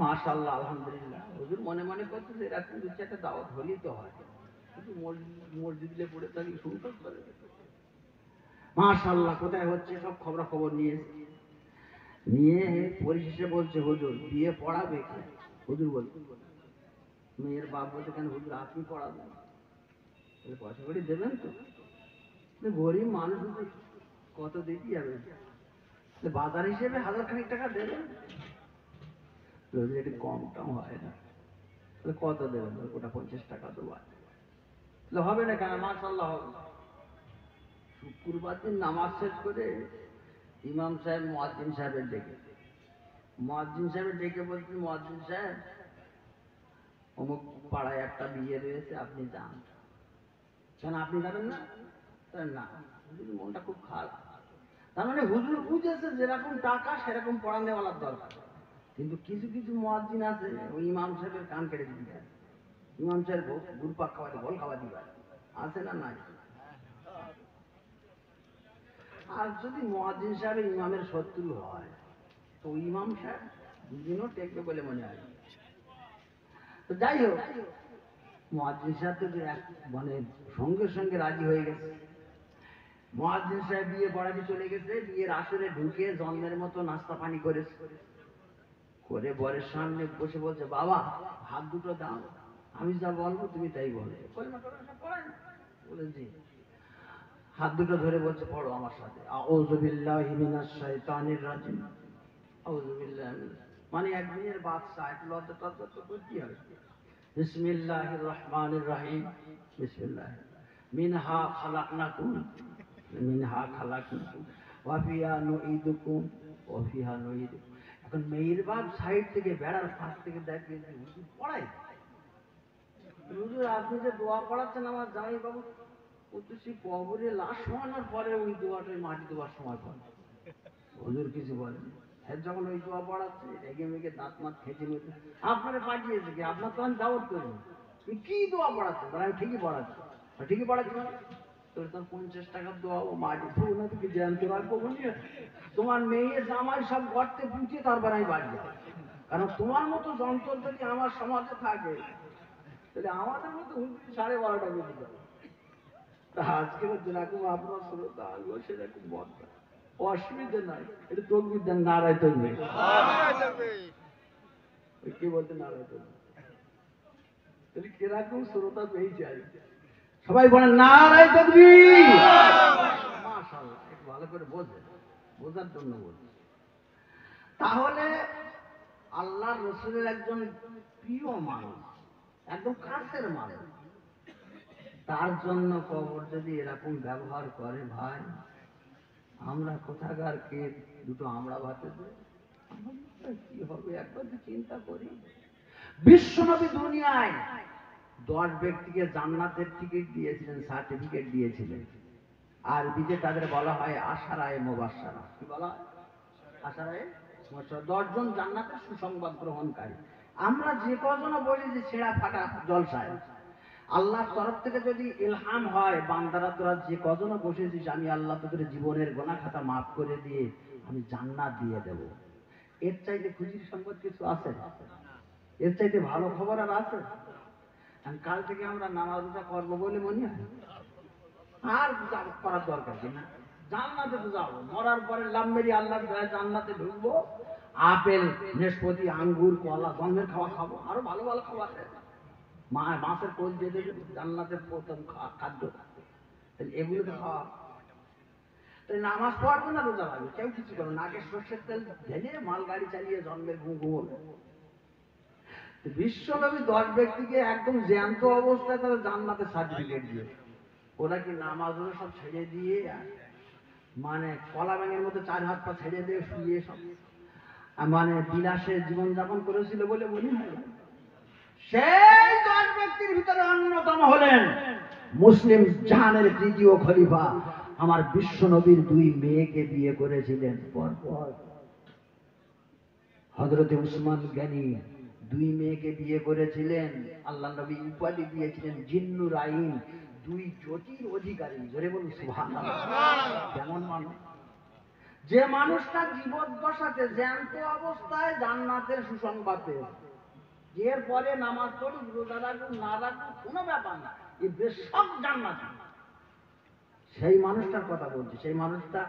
মাশাআল্লাহ, আলহামদুলিল্লাহ। হুজুর মনে মনে করতেছে এরকম দু চারটা দাওয়াত হলেই তো হয়, কিন্তু মসজিদে পড়ে থাকি শুনতে পারে। মাশাআল্লাহ, কোথায় হচ্ছে সব খবর নিয়ে পরিশেষে বলছে, হুজুর বিয়ে পড়াবে কি? হুজুর বলছে, মেয়ের বাপ বলছে, কেন হুজুর আপনি পড়াবেন? পয়সা করে দেবেন তো? গরিব মানুষ কত দিতে যাবে, বাজার হিসেবে 1000 খানিক টাকা দেবেন, যদি একটু কম টম হয় না, কত দেবেন? ওটা 50 টাকা দেবো। হবে না কেন? মাশাআল্লাহ হবে। শুক্রবার দিন নামাজ শেষ করে ইমাম সাহেব মুয়াজ্জিন সাহেবের ডেকে বলছি, মুয়াজ্জিন সাহেব, অমুক পাড়ায় একটা বিয়ে রয়েছে, আপনি যান। কেন আপনি যাবেন না? না, মনটা খুব খারাপ। তার মানে হুজুর বুঝেছে যেরকম টাকা সেরকম পড়ানেওয়ালার দরকার, কিন্তু কিছু কিছু মুয়াজ্জিন আছে ওই ইমাম সাহেবের কান কেটে দিতে, ইমাম সাহেব গুরপাক খাওয়াতে বল খাওয়া দিবা, আছে না নাই? আর যদি মুয়াজ্জিন সাহেব ইমামের শত্রু হয় তো ইমাম সাহেব দুদিনও টেকবে বলে মনে হয়। তো যাই হোক, মুয়াজ্জিন সাহেব তো মানে সঙ্গে সঙ্গে রাজি হয়ে গেছে। মুয়াজ্জিন সাহেব বিয়ে পড়াতে চলে গেছে, বিয়ের আসরে ঢুকে জন্মের মতো নাস্তা পানি করে বরের সামনে বসে বলছে, বাবা হাত দুটো দাও। আমি যা বলবো তুমি তাই বলে। বলে জি। হাত দুটো ধরে বলছে পড়ো আমার সাথে, আউযু বিল্লাহি মিনাশ শাইতানির রাজিম, আউযু বিল্লাহি, মানে একদিনের বাদশা, একটু লজ্জা টজ্জা তো করতে হবে। বিসমিল্লাহির রহমানির রহিম, বিসমিল্লাহ, মিনহা খালাকনাকুম, মিনহা খালাকনাকুম ওয়া ফিহা নুঈদুকুম ওয়া ফিহা নুঈদুকুম। এখন মেয়ের বাপ সাইড থেকে বেড়ার ফাঁক থেকে দেখে যে হুজুর পড়াই, হুজুর আপনি যে দোয়া পড়াচ্ছেন আমার জামাই বাবু, ও তো সেই কবরে লাশ শোয়ানোর পরে ওই দোয়াটাই মাটি দেওয়ার সময় পড়ে। হুজুর কিছু বলেন, হ্যাঁ যখন ওই দোয়া পড়াচ্ছে রেগে মেগে দাঁত মাত খেঁচে মেতে আপনারা পাঠিয়েছে কি, আপনার তো আমি দাওয়াত করিনি, তুমি কি দোয়া পড়াচ্ছেন? আমি ঠিকই পড়াচ্ছি, ঠিকই পড়াচ্ছি মানে তোর 50 টাকার দোয়া ও মাটি তো না, তুমি জ্যান্ত রাখবো বলি তোমার মেয়ে জামাই সব গর্তে পুঁতে তারপর আমি বাড়ি যাবো। কারণ তোমার মতো যন্ত্র যদি আমার সমাজে থাকে তাহলে আমাদের মতো হুজুর 12:30 বেজে যাবে। তা আজকের যেরকম আপনার শ্রোতা আসবো সেরকম বদলা, অসুবিধা নাই, এটা তকবির দেন, নারায় তকবির, কি বলতে নারায় তকবির, তাহলে কিরকম শ্রোতা পেয়েছে আজ সবাই বলেন নারায় তাকবীর। মাশাআল্লাহ, একটু ভালো করে বোঝেন, বোঝার জন্য বলছি। তাহলে আল্লাহর রাসূলের একজন প্রিয় মানুষ, একদম কাছের মানুষ, তার জন্য কবর যদি এরকম ব্যবহার করে, ভাই আমরা কোথাকার কে দুটো আমরা ভাতে দেব, কি হবে একবার তো চিন্তা করি। বিশ্বনবী দুনিয়ায় 10 ব্যক্তিকে জান্নাতের টিকিট দিয়েছিলেন, সার্টিফিকেট দিয়েছিলেন। আরবিতে তাদের বলা হয় আশারায়ে মুবাশশারা। কি বলা হয়? আশারায়ে মুবাশশারা, 10 জন জান্নাতের সুসংবাদ গ্রহণকারী। আমরা যে কজন বলি যে ছেঁড়া ফাটা জলসায়, আল্লাহর তরফ থেকে যদি ইলহাম হয়, বান্দারা তোরা যে কজন বসেছিস আমি আল্লাহ তোদের জীবনের গুনাহ খাতা মাফ করে দিয়ে আমি জান্নাত দিয়ে দেব, এর চাইতে খুশির সংবাদ কিছু আছে? এর চাইতে ভালো খবর আর আছে? কাল থেকে আমরা নামাজ রোজা করবো বলে মনে হয়, আর করার দরকার কিনা, জান্নাতে তো যাবো, মরার পরে লাম মেরি আল্লাহ জান্নাতে ঢুকবো, আপেল নাশপাতি আঙ্গুর কলা গন্ধের খাওয়া খাবো, আরো ভালো ভালো খাবার, মাছের কোল দিয়ে দেবে, জান্নাতের প্রথম খাদ্য, এগুলো তো খাওয়া। তাই নামাজ পড়ার জন্য রোজা লাগবে, কেউ কিছু করবে না, আগে সর্ষের তেল ঢেলে মাল গাড়ি চালিয়ে জন্মের ঘুম ঘুমোবে। বিশ্বনবী 10 ব্যক্তিকে একদম জ্যান্ত অবস্থায় তারা জান্নাতের সার্টিফিকেট দিয়ে, ওরা কি নামাজ সব ছেড়ে দিয়ে মানে কলা ব্যাঙের মতো 4 হাত পা ছেড়ে দিয়ে শুয়ে সব মানে বিলাসে জীবনযাপন করেছিল বলে মনে হয়? সেই 10 ব্যক্তির ভিতরে অন্যতম হলেন মুসলিম জাহানের তৃতীয় খলিফা, আমার বিশ্বনবীর 2 মেয়েকে বিয়ে করেছিলেন পরপর। হযরতে উসমান গনি 2 মেয়েকে বিয়ে করেছিলেন, আল্লাহ নবী উপাধি দিয়েছিলেন জিন্নুর আইন, 2 জ্যোতির অধিকারী। জোরে বলুন সুবহানাল্লাহ। কেমন মানুষ, যে মানুষটা জীবদ্দশাতে জ্যান্ত অবস্থায় জান্নাতের সুসংবাদ পেয়েছে, এরপরে নামাজ পড়ুক রোজা রাখুক না রাখুক কোনো ব্যাপার না, এই বেশক জান্নাতি, সেই মানুষটার কথা বলছি। সেই মানুষটা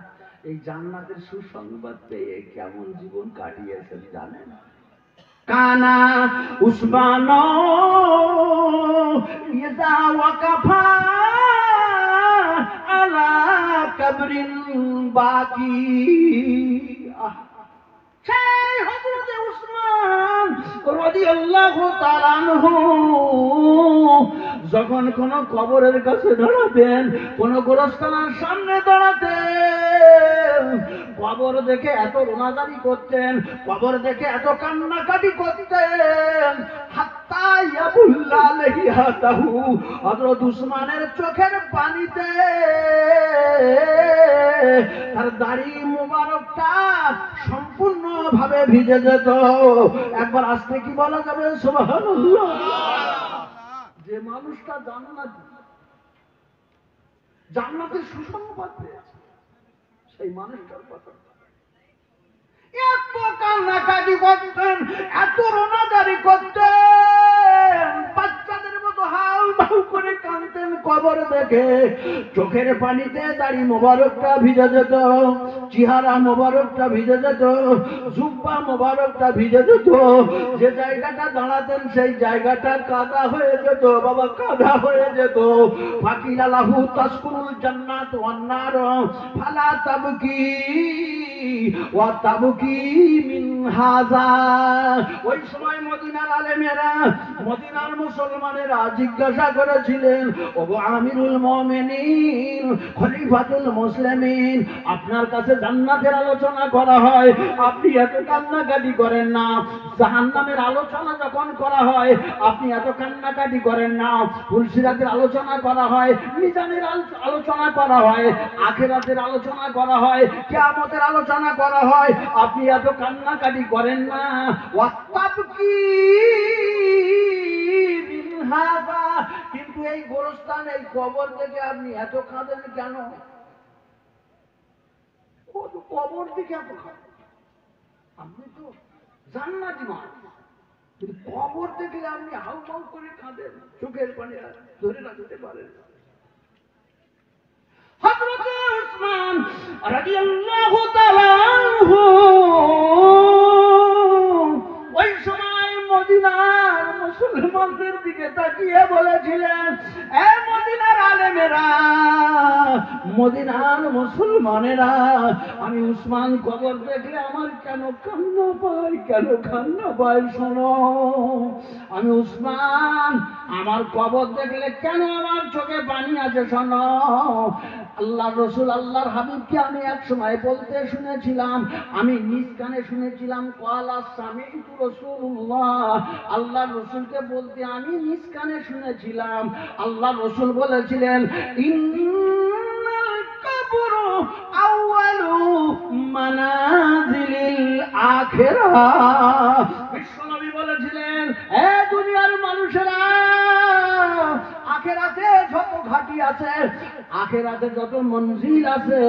এই জান্নাতের সুসংবাদ পেয়ে কেমন জীবন কাটিয়েছেন জানেন? কানা উসমান ইযা ওয়াকাফা আলা কবরিন বাকি, সেই হযরত উসমান রাদিয়াল্লাহু তাআলা আনহু যখন কোন কবরের কাছে দাঁড়াতেন, কোন গোরস্থানের সামনে দাঁড়াতেন, কবর দেখে এত রোনাজারি করতেন, কবর দেখে এত কান্নাকাটি করতেন, হাত্তা ইয়াবুল্লা লাহিয়াতাহু, হযরত উসমানের চোখের পানিতে তার দাড়ি মোবারকটা সম্পূর্ণভাবে ভিজে যেত। একবার আস্তে কি বলা যাবে সুবহানাল্লাহ? যে মানুষটা জান্নাতি, জান্নাতের সুসংবাদ পেয়েছে, সেই মানুষটার কথা এত কান্নাকাটি করতেন, এত রোনাজারি করতেন, বাচ্চাদের মতো হাউ ভাউ করে কাঁদতেন কবর দেখে। চোখের পানিতে দাড়ি মোবারকটা ভিজে যেত, চেহারা মোবারকটা ভিজে যেত, জুব্বা মোবারকটা ভিজে যেত। যে জায়গাটা দাঁড়াতেন সেই জায়গাটা কাদা হয়ে যেত, বাবা কাদা হয়ে যেত। ফাকিলা লাহু তাসকুনুল জান্নাত ওয়ান নার ফালা তাবকি ওয়া তাবকি মিন হাযা। ওই সময় মদিনার আলেমেরা, মদিনার মুসলমানেরা জিজ্ঞাসা করেছিলেন, ওগো আমিরুল মুমিনিন, খলিফাতুল মুসলিমিন, আপনার কাছে জান্নাতের আলোচনা করা হয়, আপনি এত কান্নাকাটি করেন না। জাহান্নামের আলোচনা যখন করা হয় আপনি এত কান্নাকাটি করেন না। ফুলসিরাতের আলোচনা করা হয়, মিজানের আলোচনা করা হয়, আখিরাতের আলোচনা করা হয়, কিয়ামতের আলোচনা করা হয়, আপনি এত কান্নাকাটি করেন না। ওয়াত্তাবকি মিন হাযা, কিন্তু এই গোরস্থান, এই কবর থেকে আপনি এত কাঁদেন কেন? কবর থেকে এত কাঁদেন? আপনি তো জান্নাতি মানুষ, কিন্তু কবর দেখলে আপনি হাউ মাউ করে কাঁদেন, চোখের পানি ধরে রাখতে পারেন। হযরত উসমান রাদিয়াল্লাহু তাআলা আনহু ওই সময় মদিনার মুসলমানদের দিকে তাকিয়ে বলেছিলেন, এ মদিনার আলেমেরা, মদিনার মুসলমানেরা, আমি উসমান কবর দেখলে আমার কেন কান্না পাই, কেন কান্না পাই শোনো। আমি উসমান, আমার কবর দেখলে কেন আমার চোখে পানি আছে শোনো। আল্লাহ রসুল, আল্লাহর হাবিবকে আমি এক সময় বলতে শুনেছিলাম, আমি নিজ কানে শুনেছিলাম, ক্বালা সামি'তু রাসূলুল্লাহ, আল্লাহ রসুলকে বলতে আমি নিজ কানে শুনেছিলাম। আল্লাহ রসুল বলেছিলেন, ইন্নাল কবরু আউয়ালু মানাজিলিল আখিরাহ। বিশ্বনবী বলেছিলেন, এ দুনিয়ার মানুষেরা, আখিরাতে যত ঘাটি আছে, আখিরাতে যত মঞ্জিল আছে,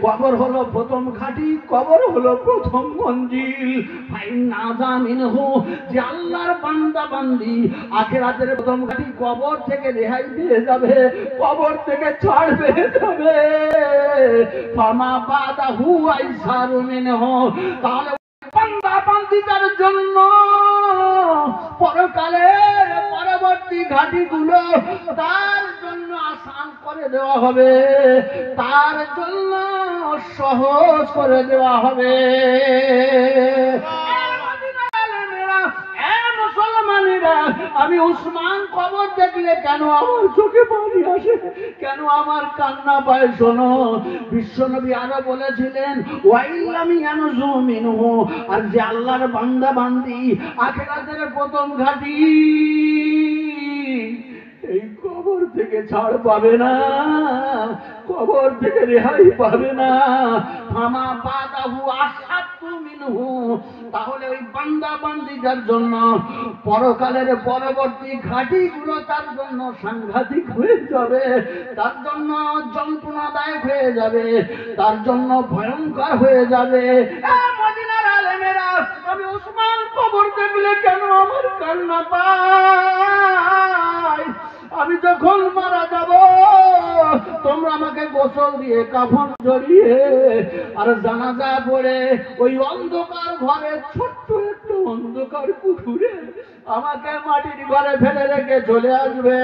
কবর হলো প্রথম ঘাটি, কবর হলো প্রথম মঞ্জিল। ফাইন্না জামিনহু, যে আল্লাহর বান্দা বান্দি আখিরাতের প্রথম ঘাটি কবর থেকে রেহাই পেয়ে যাবে, কবর থেকে ছাড় পেয়ে যাবে। ফামা বাদাহু আইসারু মিনহু, তাহলে বান্দা বান্দিটার জন্য পরকালের পরবর্তী ঘাটিগুলো তার জন্য আসান করে দেওয়া হবে, তার জন্য সহজ করে দেওয়া হবে। আমি উসমান কবর দেখলে কেন আমার চোখে পানি আসে, কেন আমার কান্না পায় শোনো। বিশ্বনবী আরো বলেছিলেন, ওয়াইল্লামি ইয়ানজু মিনহু, আর যে আল্লাহর বান্দা বান্দি আখিরাতের প্রথম ঘাটি এই কবর থেকে ছাড় পাবে না, কবর থেকে রেহাই পাবে না। ফামা বাদাহু আসাদু মিনহু, তাহলে ওই বান্দা বান্দিদের জন্য পরকালের পরবর্তী ঘাটিগুলো তার জন্য সাংঘাতিক হয়ে যাবে, তার জন্য যন্ত্রণাদায়ক হয়ে যাবে, তার জন্য ভয়ঙ্কর হয়ে যাবে। মদিনার আলেমেরা, আমি উসমান কবর দেখলে কেন আমার কান্না পায়? আমি যখন মারা যাব, তোমরা আমাকে গোসল দিয়ে কাফন জড়িয়ে আর জানাজা পড়ে ওই অন্ধকার ঘরে, ছোট্ট একটু অন্ধকার পুকুরে আমাকে মাটির ঘরে ফেলে রেখে চলে আসবে।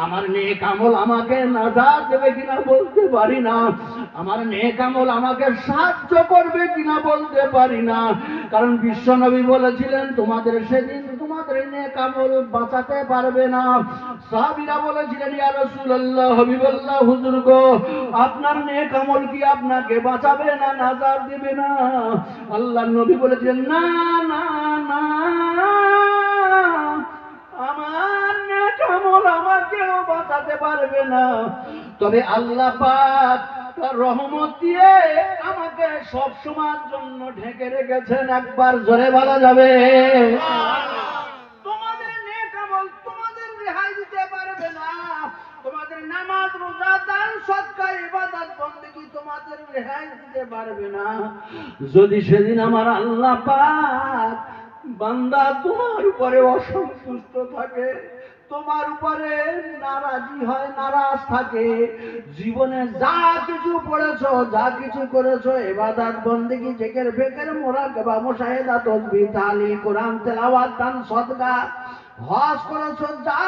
আমার নেক আমল আমাকে নাজাত দেবে কিনা বলতে পারি না, আমার নেক আমল আমাকে সাহায্য করবে কিনা বলতে পারি না, কারণ বিশ্বনবী বলেছিলেন, তোমাদের সেদিন তোমাদের নেক আমল বাঁচাতে পারবে না। সাহাবীরা বলেছিলেন, ইয়া রাসূলুল্লাহ, হাবিবাল্লাহ, হুজুর গো, আপনার নেক আমল কি আপনাকে বাঁচাবে না নাজাত দেবে না? আল্লাহর নবী বলেছেন, না না না, আমার নেক আমল আমাকেও বাঁচাতে পারবে না, তবে আল্লাহ পাক তার রহমত দিয়ে আমাকে সব সময়ের জন্য ঢেকে রেখেছেন। একবার জোরে বলা যাবে? তোমাদের নেক আমল তোমাদের রেহাই দিতে পারবে না, তোমাদের নামাজ রোজা দান সদকা ইবাদত বন্দেগী তোমাদের রেহাই দিতে পারবে না। যদি সেদিন আমার আল্লাহ পাক বান্দা তোমার উপরে অসন্তুষ্ট থাকে, তোমার উপরে নারাজি হয়, নারাজ থাকে। জীবনে যা কিছু পড়েছো, যা কিছু করেছো, ইবাদত বন্দেগী, জিকির ফিকির, মুরাকাবা, মুশাহিদা, তাসবিহ, তাহলিল, কোরআন তেলাওয়াত, দান, সদকা, হজ করেছো, যা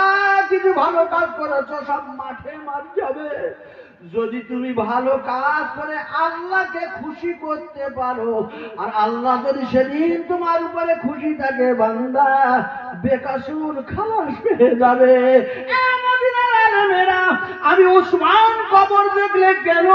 কিছু ভালো কাজ করেছো সব মাঠে মার যাবে। যদি তুমি ভালো কাজ করে আল্লাহকে খুশি করতে পারো, আর আল্লাহ যদি সেদিন তোমার উপরে খুশি থাকে, বান্দা বেকসুর খালাস পেয়ে যাবে। এ মদিনার আলেমেরা, আমি ওসমান কবর দেখলে কেন